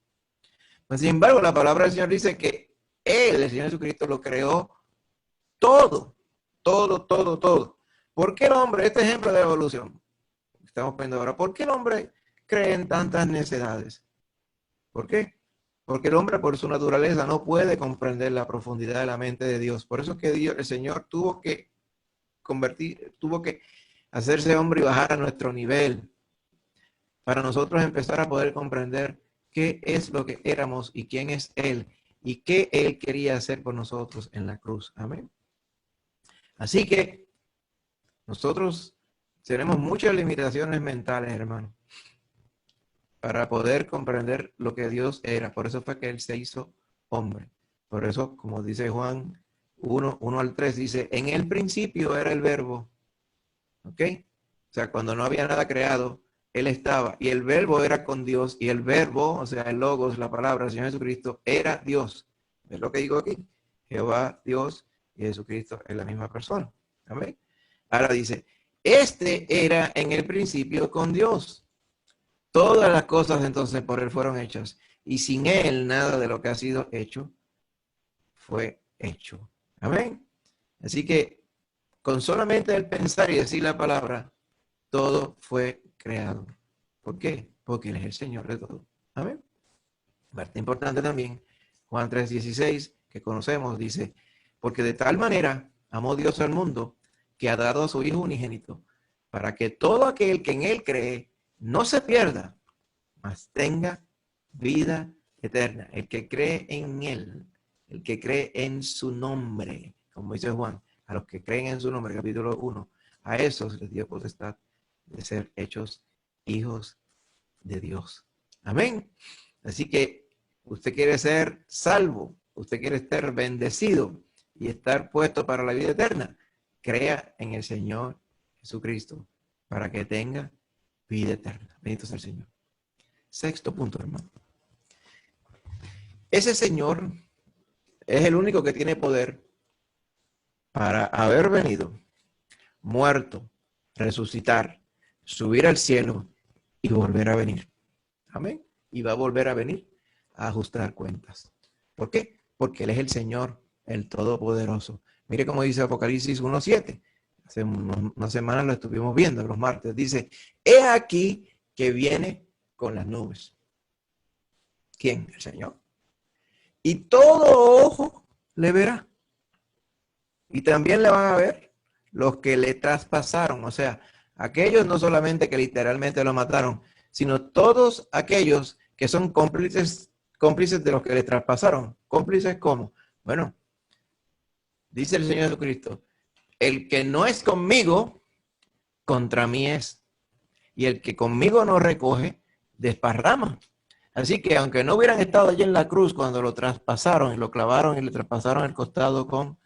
Sin embargo, la palabra del Señor dice que Él, el Señor Jesucristo, lo creó todo, todo. ¿Por qué el hombre, este ejemplo de evolución, estamos viendo ahora, por qué el hombre cree en tantas necedades? ¿Por qué? Porque el hombre por su naturaleza no puede comprender la profundidad de la mente de Dios. Por eso es que Dios, el Señor tuvo que hacerse hombre y bajar a nuestro nivel para nosotros empezar a poder comprender qué es lo que éramos y quién es Él y qué Él quería hacer por nosotros en la cruz. Amén. Así que nosotros tenemos muchas limitaciones mentales, hermano, para poder comprender lo que Dios era. Por eso fue que Él se hizo hombre. Por eso, como dice Juan 1 al 3, dice, en el principio era el verbo. ¿Ok? O sea, cuando no había nada creado, Él estaba. Y el verbo era con Dios. Y el verbo, o sea, el logos, la palabra del Señor Jesucristo, era Dios. ¿Ves lo que digo aquí? Jehová, Dios y Jesucristo es la misma persona. Amén. Ahora dice, este era en el principio con Dios. Todas las cosas entonces por Él fueron hechas. Y sin Él nada de lo que ha sido hecho fue hecho. Amén. Así que con solamente el pensar y decir la palabra, todo fue creado. ¿Por qué? Porque Él es el Señor de todo. Amén. Parte importante también, Juan 3:16, que conocemos, dice, porque de tal manera amó Dios al mundo que ha dado a su Hijo unigénito, para que todo aquel que en Él cree no se pierda, mas tenga vida eterna. El que cree en Él, el que cree en su nombre, como dice Juan, a los que creen en su nombre, capítulo 1, a esos les dio potestad de ser hechos hijos de Dios. Amén. Así que usted quiere ser salvo, usted quiere estar bendecido y estar puesto para la vida eterna. Crea en el Señor Jesucristo para que tenga vida eterna. Bendito sea el Señor. Sexto punto, hermano. Ese Señor es el único que tiene poder para haber venido, muerto, resucitar, subir al cielo y volver a venir. Amén. Y va a volver a venir a ajustar cuentas. ¿Por qué? Porque Él es el Señor, el Todopoderoso. Mire cómo dice Apocalipsis 1:7. Hace unas semanas lo estuvimos viendo, los martes. Dice, he aquí que viene con las nubes. ¿Quién? El Señor. Y todo ojo le verá. Y también le van a ver los que le traspasaron. O sea, aquellos no solamente que literalmente lo mataron, sino todos aquellos que son cómplices de los que le traspasaron. ¿Cómplices cómo? Bueno, dice el Señor Jesucristo, el que no es conmigo, contra mí es. Y el que conmigo no recoge, desparrama. Así que aunque no hubieran estado allí en la cruz cuando lo traspasaron y lo clavaron y le traspasaron el costado con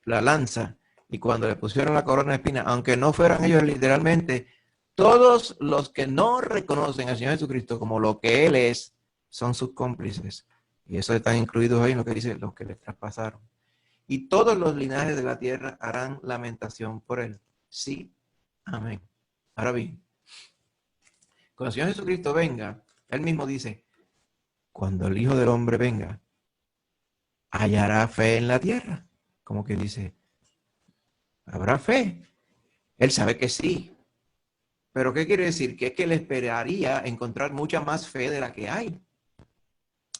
la lanza, y cuando le pusieron la corona de espinas, aunque no fueran ellos literalmente, todos los que no reconocen al Señor Jesucristo como lo que Él es, son sus cómplices. Y eso están incluidos ahí en lo que dice los que le traspasaron. Y todos los linajes de la tierra harán lamentación por Él. Sí, amén. Ahora bien, cuando el Señor Jesucristo venga, Él mismo dice, cuando el Hijo del Hombre venga, hallará fe en la tierra. Como que dice, ¿habrá fe? Él sabe que sí. ¿Pero qué quiere decir? Que es que él esperaría encontrar mucha más fe de la que hay.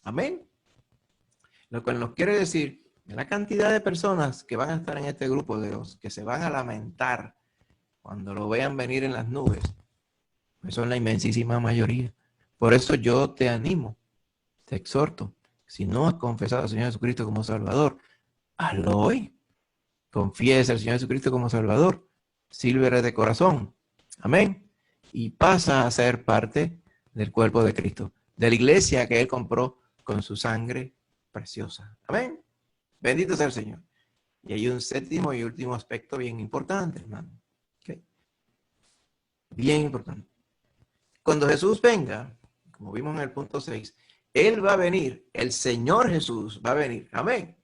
Amén. Lo que nos quiere decir, la cantidad de personas que van a estar en este grupo de los que se van a lamentar cuando lo vean venir en las nubes, pues son la inmensísima mayoría. Por eso yo te animo, te exhorto, si no has confesado al Señor Jesucristo como Salvador, hazlo hoy. Confiesa al Señor Jesucristo como Salvador. Sírvele de corazón. Amén. Y pasa a ser parte del cuerpo de Cristo, de la iglesia que Él compró con su sangre preciosa. Amén. Bendito sea el Señor. Y hay un séptimo y último aspecto bien importante, hermano. ¿Okay? Bien importante. Cuando Jesús venga, como vimos en el punto 6, Él va a venir, el Señor Jesús va a venir. Amén.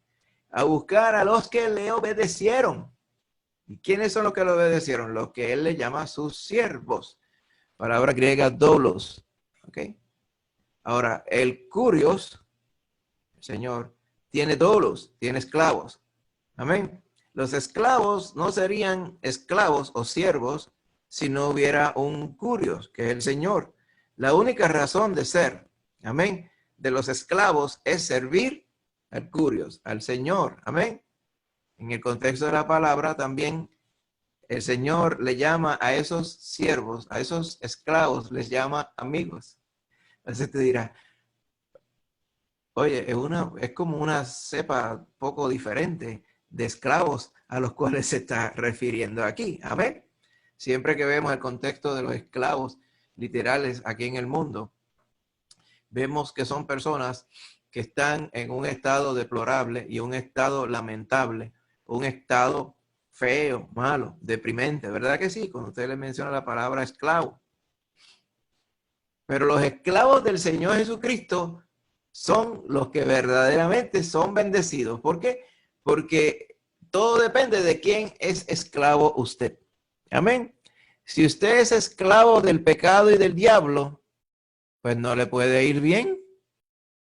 A buscar a los que le obedecieron. ¿Y quiénes son los que le obedecieron? Los que Él le llama sus siervos. Palabra griega doulos. ¿Ok? Ahora, el kurios, el Señor, tiene doulos, tiene esclavos. Amén. Los esclavos no serían esclavos o siervos si no hubiera un kurios, que es el Señor. La única razón de ser, amén, de los esclavos es servir al kurios, al Señor. Amén. En el contexto de la palabra también el Señor le llama a esos siervos, a esos esclavos, les llama amigos. Entonces te dirá, oye, es como una cepa poco diferente de esclavos a los cuales se está refiriendo aquí. Amén. Siempre que vemos el contexto de los esclavos literales aquí en el mundo, vemos que son personas que están en un estado deplorable y un estado lamentable, un estado feo, malo, deprimente, ¿verdad que sí? Cuando usted le menciona la palabra esclavo. Pero los esclavos del Señor Jesucristo son los que verdaderamente son bendecidos. ¿Por qué? Porque todo depende de quién es esclavo usted. Amén. Si usted es esclavo del pecado y del diablo, pues no le puede ir bien,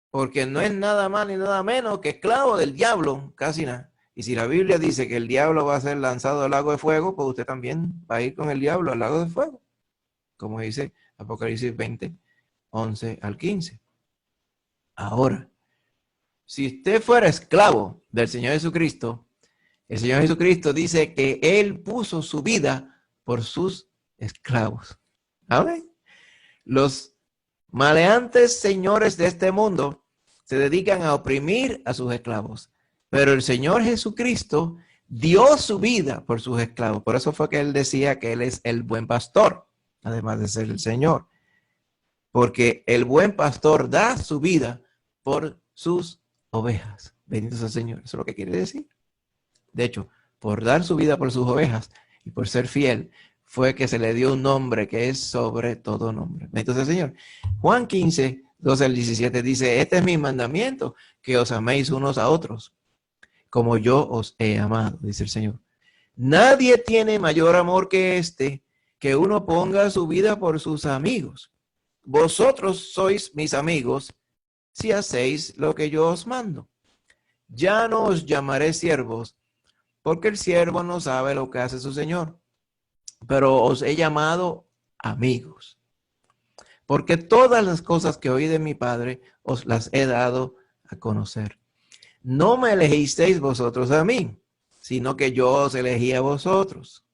porque no es nada más ni nada menos que esclavo del diablo, casi nada. Y si la Biblia dice que el diablo va a ser lanzado al lago de fuego, pues usted también va a ir con el diablo al lago de fuego, como dice Apocalipsis 20, 11 al 15. Ahora, si usted fuera esclavo del Señor Jesucristo, el Señor Jesucristo dice que Él puso su vida por sus esclavos. ¿Amén? Los maleantes señores de este mundo se dedican a oprimir a sus esclavos. Pero el Señor Jesucristo dio su vida por sus esclavos. Por eso fue que Él decía que Él es el buen pastor, además de ser el Señor. Porque el buen pastor da su vida por sus ovejas. Bendito sea el Señor. Eso es lo que quiere decir. De hecho, por dar su vida por sus ovejas y por ser fiel, fue que se le dio un nombre que es sobre todo nombre. Bendito sea el Señor. Juan 15, 12 al 17 dice, este es mi mandamiento, que os améis unos a otros, como yo os he amado, dice el Señor. Nadie tiene mayor amor que este, que uno ponga su vida por sus amigos. Vosotros sois mis amigos si hacéis lo que yo os mando. Ya no os llamaré siervos, porque el siervo no sabe lo que hace su Señor, pero os he llamado amigos, porque todas las cosas que oí de mi Padre os las he dado a conocer. No me elegisteis vosotros a mí, sino que yo os elegí a vosotros.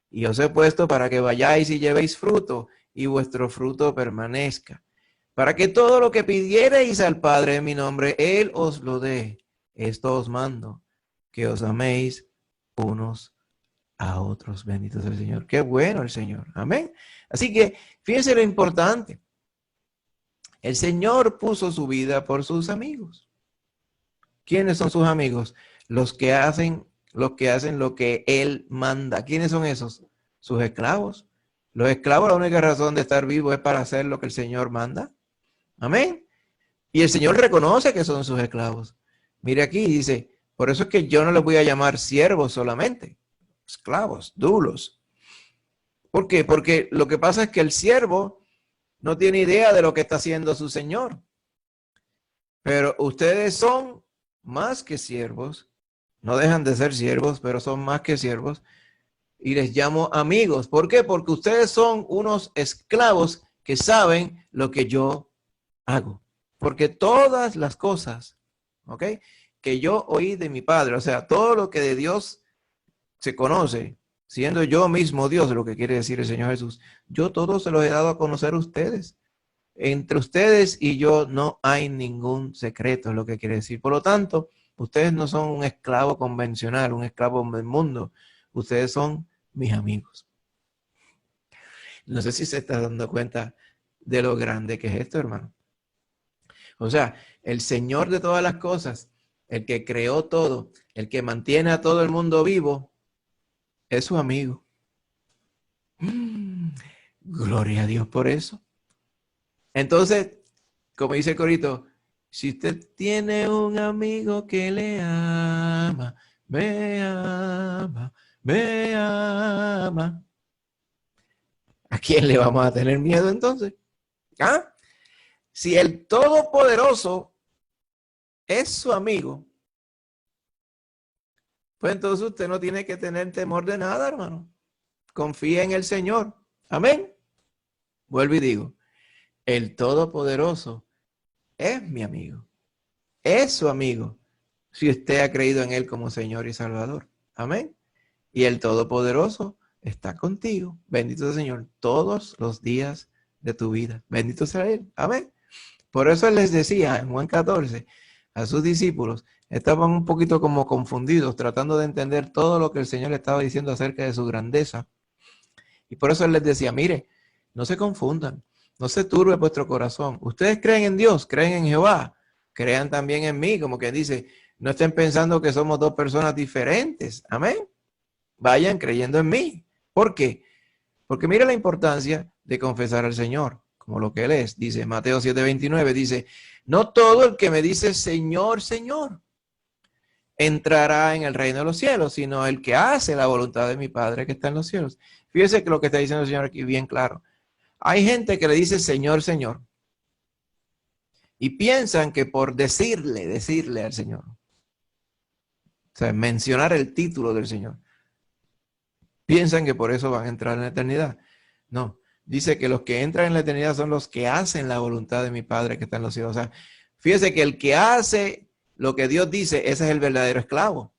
Y os he puesto para que vayáis y llevéis fruto, y vuestro fruto permanezca, para que todo lo que pidiereis al Padre en mi nombre, Él os lo dé. Esto os mando, que os améis unos a otros. Bendito sea el Señor. Qué bueno el Señor. Amén. Así que fíjense lo importante. El Señor puso su vida por sus amigos. ¿Quiénes son sus amigos? Los que hacen lo que Él manda. ¿Quiénes son esos? Sus esclavos. Los esclavos, la única razón de estar vivos es para hacer lo que el Señor manda. Amén. Y el Señor reconoce que son sus esclavos. Mire aquí, dice, por eso es que yo no les voy a llamar siervos solamente, esclavos, dulos. ¿Por qué? Porque lo que pasa es que el siervo no tiene idea de lo que está haciendo su Señor. Pero ustedes son más que siervos, no dejan de ser siervos, pero son más que siervos. Y les llamo amigos. ¿Por qué? Porque ustedes son unos esclavos que saben lo que yo hago. Porque todas las cosas, ¿ok?, que yo oí de mi Padre, o sea, todo lo que de Dios se conoce, siendo yo mismo Dios, lo que quiere decir el Señor Jesús, yo todo se lo he dado a conocer a ustedes. Entre ustedes y yo no hay ningún secreto, es lo que quiere decir. Por lo tanto, ustedes no son un esclavo convencional, un esclavo del mundo. Ustedes son mis amigos. No sé si se está dando cuenta de lo grande que es esto, hermano. O sea, el Señor de todas las cosas, el que creó todo, el que mantiene a todo el mundo vivo, es su amigo. Gloria a Dios por eso. Entonces, como dice el corito, si usted tiene un amigo que le ama, me ama, me ama, ¿a quién le vamos a tener miedo entonces? ¿Ah? Si el Todopoderoso es su amigo, pues entonces usted no tiene que tener temor de nada, hermano. Confía en el Señor. Amén. Vuelvo y digo, el Todopoderoso es mi amigo. Es su amigo. Si usted ha creído en Él como Señor y Salvador. Amén. Y el Todopoderoso está contigo. Bendito sea el Señor todos los días de tu vida. Bendito sea Él. Amén. Por eso Él les decía en Juan 14 a sus discípulos, estaban un poquito como confundidos, tratando de entender todo lo que el Señor le estaba diciendo acerca de su grandeza. Y por eso Él les decía, mire, no se confundan, no se turbe vuestro corazón. Ustedes creen en Dios, creen en Jehová, crean también en mí, como que dice, no estén pensando que somos dos personas diferentes. Amén. Vayan creyendo en mí. ¿Por qué? Porque mire la importancia de confesar al Señor, como lo que Él es. Dice Mateo 7:29, dice, no todo el que me dice Señor, Señor, entrará en el reino de los cielos, sino el que hace la voluntad de mi Padre que está en los cielos. Fíjese que lo que está diciendo el Señor aquí bien claro. Hay gente que le dice Señor, Señor, y piensan que por decirle al Señor, o sea, mencionar el título del Señor, piensan que por eso van a entrar en la eternidad. No, dice que los que entran en la eternidad son los que hacen la voluntad de mi Padre que está en los cielos. O sea, fíjese que el que hace lo que Dios dice, ese es el verdadero esclavo.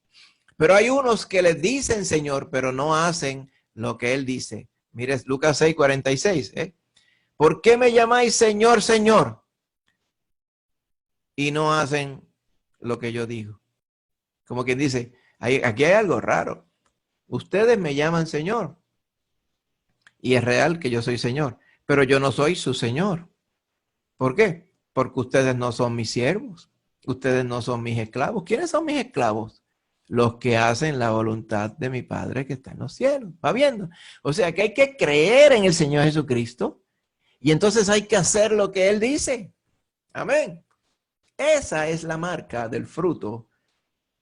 Pero hay unos que le dicen Señor, pero no hacen lo que Él dice. Mire, Lucas 6:46. ¿Por qué me llamáis Señor, Señor? Y no hacen lo que yo digo. Como quien dice, aquí hay algo raro. Ustedes me llaman Señor. Y es real que yo soy Señor, pero yo no soy su Señor. ¿Por qué? Porque ustedes no son mis siervos. Ustedes no son mis esclavos. ¿Quiénes son mis esclavos? Los que hacen la voluntad de mi Padre que está en los cielos. ¿Va viendo? O sea que hay que creer en el Señor Jesucristo y entonces hay que hacer lo que Él dice. Amén. Esa es la marca del fruto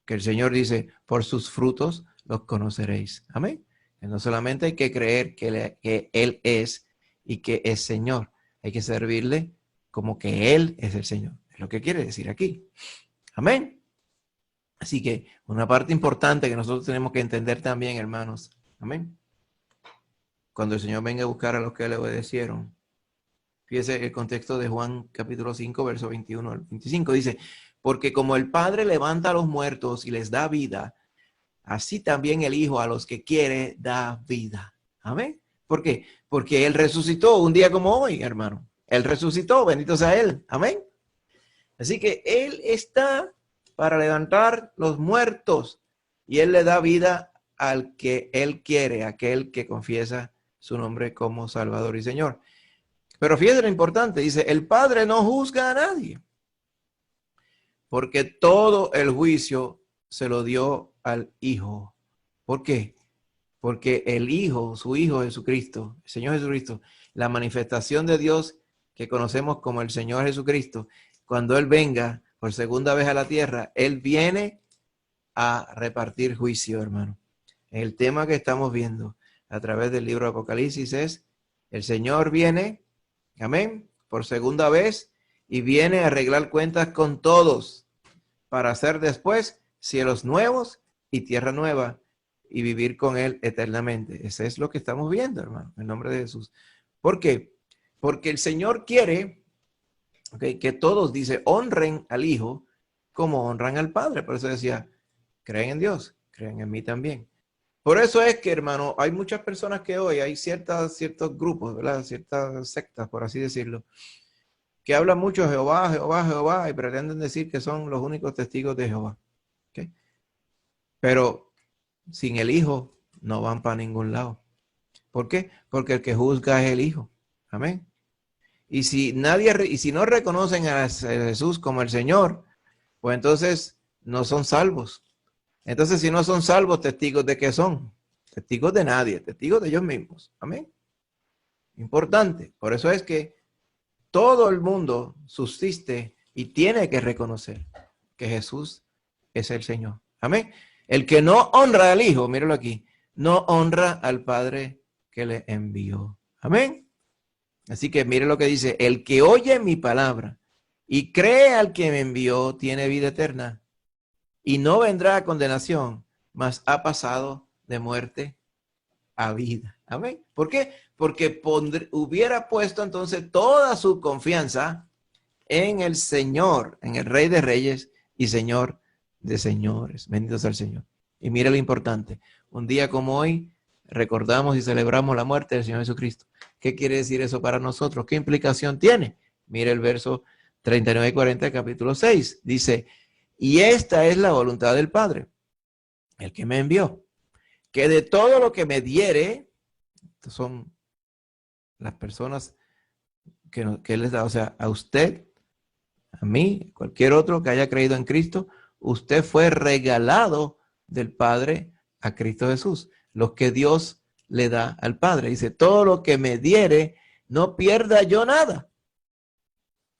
que el Señor dice, por sus frutos los conoceréis. Amén. Que no solamente hay que creer que Él es y que es Señor, hay que servirle como que Él es el Señor. Es lo que quiere decir aquí. Amén. Así que una parte importante que nosotros tenemos que entender también, hermanos. Amén. Cuando el Señor venga a buscar a los que le obedecieron. Fíjese el contexto de Juan capítulo 5, verso 21 al 25. Dice, porque como el Padre levanta a los muertos y les da vida, así también el Hijo a los que quiere da vida. Amén. ¿Por qué? Porque Él resucitó un día como hoy, hermano. Él resucitó, bendito sea Él. Amén. Así que Él está para levantar los muertos y Él le da vida al que Él quiere, aquel que confiesa su nombre como Salvador y Señor. Pero fíjate lo importante, dice, el Padre no juzga a nadie, porque todo el juicio se lo dio al Hijo. ¿Por qué? Porque el Hijo, su Hijo Jesucristo, el Señor Jesucristo, la manifestación de Dios que conocemos como el Señor Jesucristo, cuando Él venga por segunda vez a la tierra, Él viene a repartir juicio, hermano. El tema que estamos viendo a través del libro de Apocalipsis es, el Señor viene, amén, por segunda vez, y viene a arreglar cuentas con todos, para hacer después cielos nuevos y tierra nueva, y vivir con Él eternamente. Eso es lo que estamos viendo, hermano, en nombre de Jesús. ¿Por qué? Porque el Señor quiere, okay, que todos, dice, honren al Hijo como honran al Padre. Por eso decía, creen en Dios, creen en mí también. Por eso es que, hermano, hay muchas personas que hoy, hay ciertos grupos, ¿verdad? Ciertas sectas, por así decirlo, que hablan mucho de Jehová, Jehová, Jehová, y pretenden decir que son los únicos testigos de Jehová. ¿Okay? Pero sin el Hijo no van para ningún lado. ¿Por qué? Porque el que juzga es el Hijo. Amén. Y si no reconocen a Jesús como el Señor, pues entonces no son salvos. Entonces, si no son salvos, ¿testigos de qué son? Testigos de nadie, testigos de ellos mismos. Amén. Importante. Por eso es que todo el mundo subsiste y tiene que reconocer que Jesús es el Señor. Amén. El que no honra al Hijo, míralo aquí, no honra al Padre que le envió. Amén. Así que mire lo que dice, el que oye mi palabra y cree al que me envió tiene vida eterna y no vendrá a condenación, mas ha pasado de muerte a vida. Amén. ¿Por qué? Porque hubiera puesto entonces toda su confianza en el Señor, en el Rey de Reyes y Señor de señores. Bendito sea el Señor. Y mire lo importante. Un día como hoy recordamos y celebramos la muerte del Señor Jesucristo. ¿Qué quiere decir eso para nosotros? ¿Qué implicación tiene? Mire el verso 39 y 40 del capítulo 6. Dice, y esta es la voluntad del Padre, el que me envió, que de todo lo que me diere, estos son las personas que Él les da, o sea, a usted, a mí, cualquier otro que haya creído en Cristo, usted fue regalado del Padre a Cristo Jesús. Lo que Dios le da al Padre. Dice, todo lo que me diere, no pierda yo nada.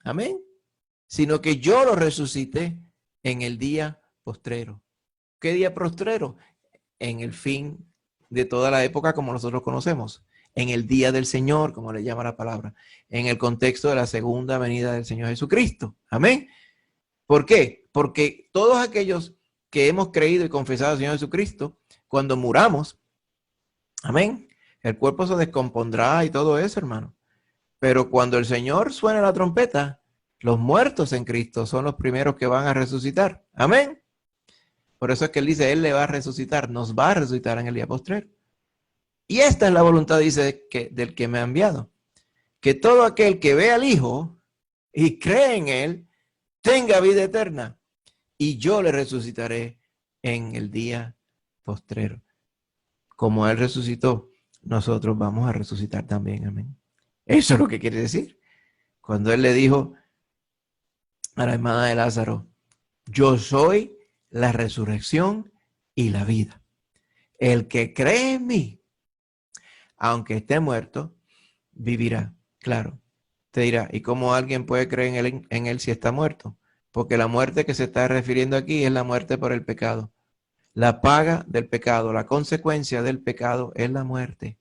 Amén. Sino que yo lo resucite en el día postrero. ¿Qué día postrero? En el fin de toda la época como nosotros conocemos. En el día del Señor, como le llama la palabra. En el contexto de la segunda venida del Señor Jesucristo. Amén. ¿Por qué? Porque todos aquellos que hemos creído y confesado al Señor Jesucristo, cuando muramos, amén, el cuerpo se descompondrá y todo eso, hermano. Pero cuando el Señor suene la trompeta, los muertos en Cristo son los primeros que van a resucitar. Amén. Por eso es que Él dice, Él le va a resucitar, nos va a resucitar en el día postrero. Y esta es la voluntad, dice, del que me ha enviado. Que todo aquel que ve al Hijo y cree en Él, tenga vida eterna. Y yo le resucitaré en el día postrero. Como Él resucitó, nosotros vamos a resucitar también. Amén. Eso es lo que quiere decir. Cuando Él le dijo a la hermana de Lázaro, yo soy la resurrección y la vida. El que cree en mí, aunque esté muerto, vivirá. Claro, te dirá, ¿y cómo alguien puede creer en él si está muerto? Porque la muerte que se está refiriendo aquí es la muerte por el pecado. La paga del pecado, la consecuencia del pecado es la muerte.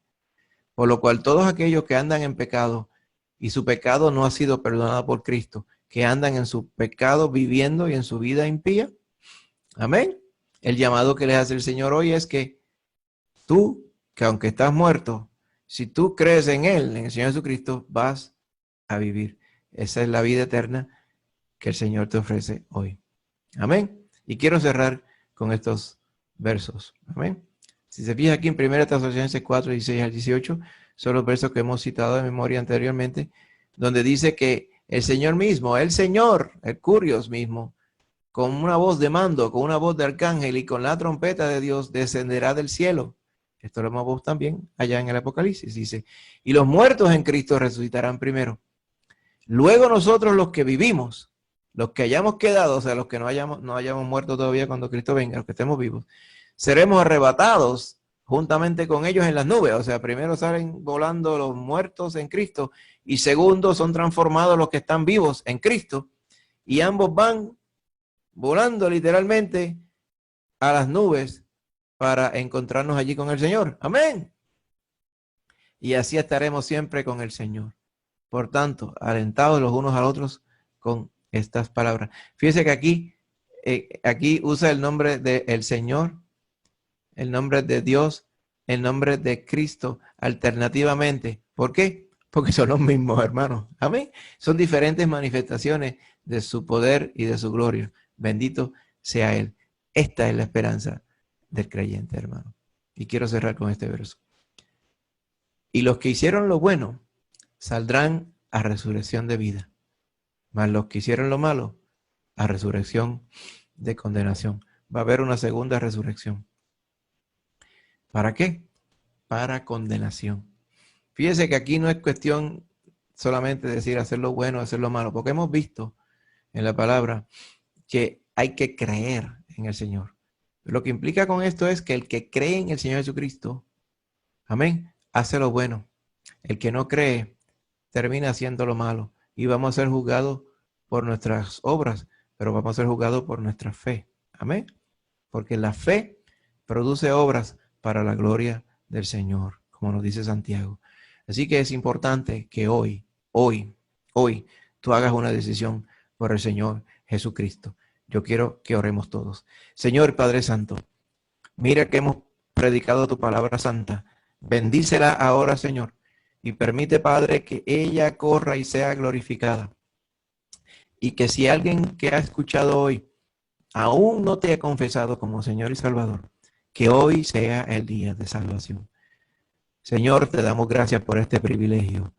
Por lo cual todos aquellos que andan en pecado y su pecado no ha sido perdonado por Cristo, que andan en su pecado viviendo y en su vida impía. Amén. El llamado que les hace el Señor hoy es que tú, que aunque estás muerto, si tú crees en Él, en el Señor Jesucristo, vas a vivir. Esa es la vida eterna que el Señor te ofrece hoy. Amén. Y quiero cerrar con estos versos. Amén. Si se fija aquí en 1 Tesalonicenses 4, 16 al 18, son los versos que hemos citado de memoria anteriormente, donde dice que el Señor mismo, el Señor, el Curios mismo, con una voz de mando, con una voz de arcángel y con la trompeta de Dios descenderá del cielo. Esto lo hemos visto también allá en el Apocalipsis, dice, y los muertos en Cristo resucitarán primero. Luego nosotros los que vivimos, los que hayamos quedado, o sea, los que no hayamos muerto todavía cuando Cristo venga, los que estemos vivos, seremos arrebatados juntamente con ellos en las nubes. O sea, primero salen volando los muertos en Cristo y segundo son transformados los que están vivos en Cristo y ambos van volando literalmente a las nubes para encontrarnos allí con el Señor. Amén. Y así estaremos siempre con el Señor. Por tanto, alentados los unos a los otros con estas palabras. Fíjese que aquí usa el nombre del Señor, el nombre de Dios, el nombre de Cristo alternativamente. ¿Por qué? Porque son los mismos, hermanos. Amén. Son diferentes manifestaciones de su poder y de su gloria. Bendito sea Él. Esta es la esperanza del creyente, hermano. Y quiero cerrar con este verso. Y los que hicieron lo bueno saldrán a resurrección de vida, mas los que hicieron lo malo a resurrección de condenación. Va a haber una segunda resurrección. ¿Para qué? Para condenación. Fíjese que aquí no es cuestión solamente de decir hacer lo bueno, hacer lo malo, porque hemos visto en la palabra que hay que creer en el Señor. Lo que implica con esto es que el que cree en el Señor Jesucristo, amén, hace lo bueno. El que no cree termina haciendo lo malo y vamos a ser juzgados por nuestras obras, pero vamos a ser juzgados por nuestra fe. Amén. Porque la fe produce obras para la gloria del Señor, como nos dice Santiago. Así que es importante que hoy, tú hagas una decisión por el Señor Jesucristo. Yo quiero que oremos todos. Señor Padre Santo, mira que hemos predicado tu palabra santa. Bendícela ahora, Señor, y permite, Padre, que ella corra y sea glorificada. Y que si alguien que ha escuchado hoy aún no te ha confesado como Señor y Salvador, que hoy sea el día de salvación. Señor, te damos gracias por este privilegio.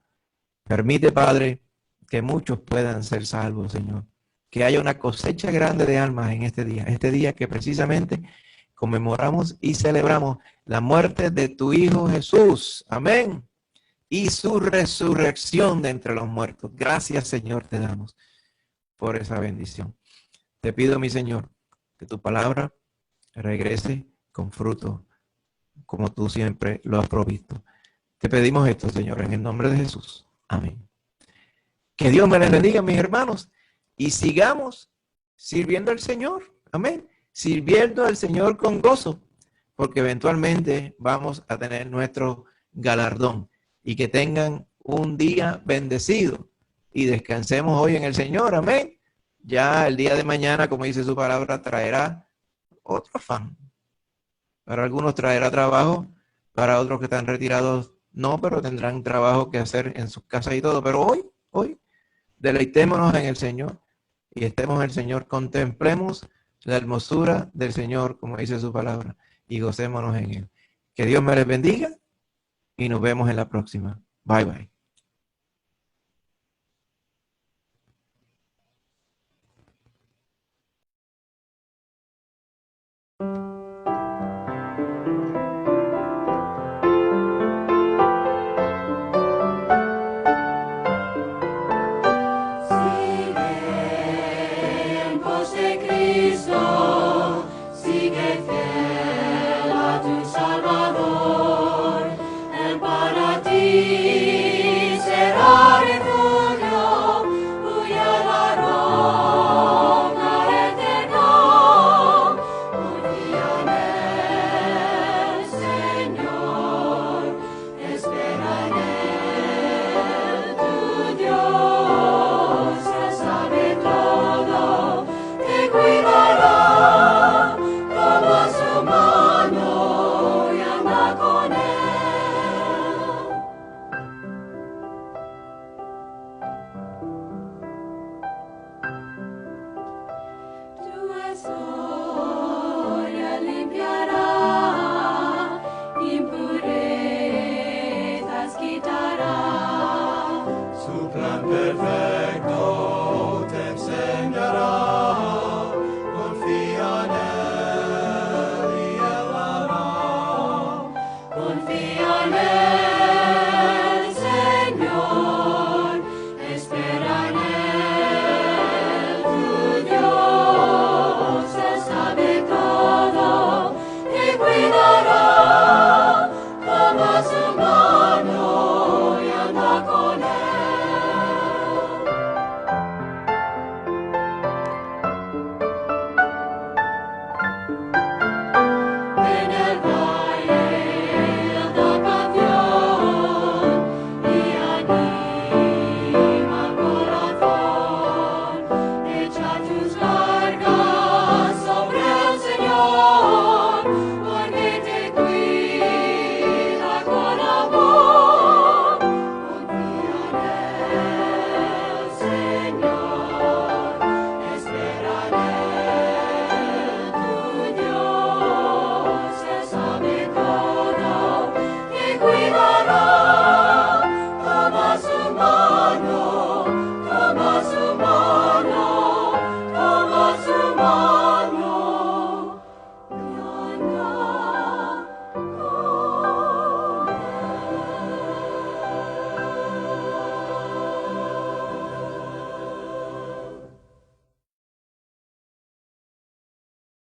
Permite, Padre, que muchos puedan ser salvos, Señor. Que haya una cosecha grande de almas en este día que precisamente conmemoramos y celebramos la muerte de tu Hijo Jesús. Amén. Y su resurrección de entre los muertos. Gracias, Señor, te damos por esa bendición. Te pido, mi Señor, que tu palabra regrese con fruto, como tú siempre lo has provisto. Te pedimos esto, Señor, en el nombre de Jesús. Amén. Que Dios me les bendiga, mis hermanos, y sigamos sirviendo al Señor. Amén. Sirviendo al Señor con gozo, porque eventualmente vamos a tener nuestro galardón. Y que tengan un día bendecido y descansemos hoy en el Señor. Amén. Ya el día de mañana, como dice su palabra, traerá otro afán. Para algunos traerá trabajo, para otros que están retirados no, pero tendrán trabajo que hacer en sus casas y todo. Pero hoy, deleitémonos en el Señor y estemos en el Señor. Contemplemos la hermosura del Señor, como dice su palabra, y gocémonos en Él. Que Dios me les bendiga y nos vemos en la próxima. Bye, bye.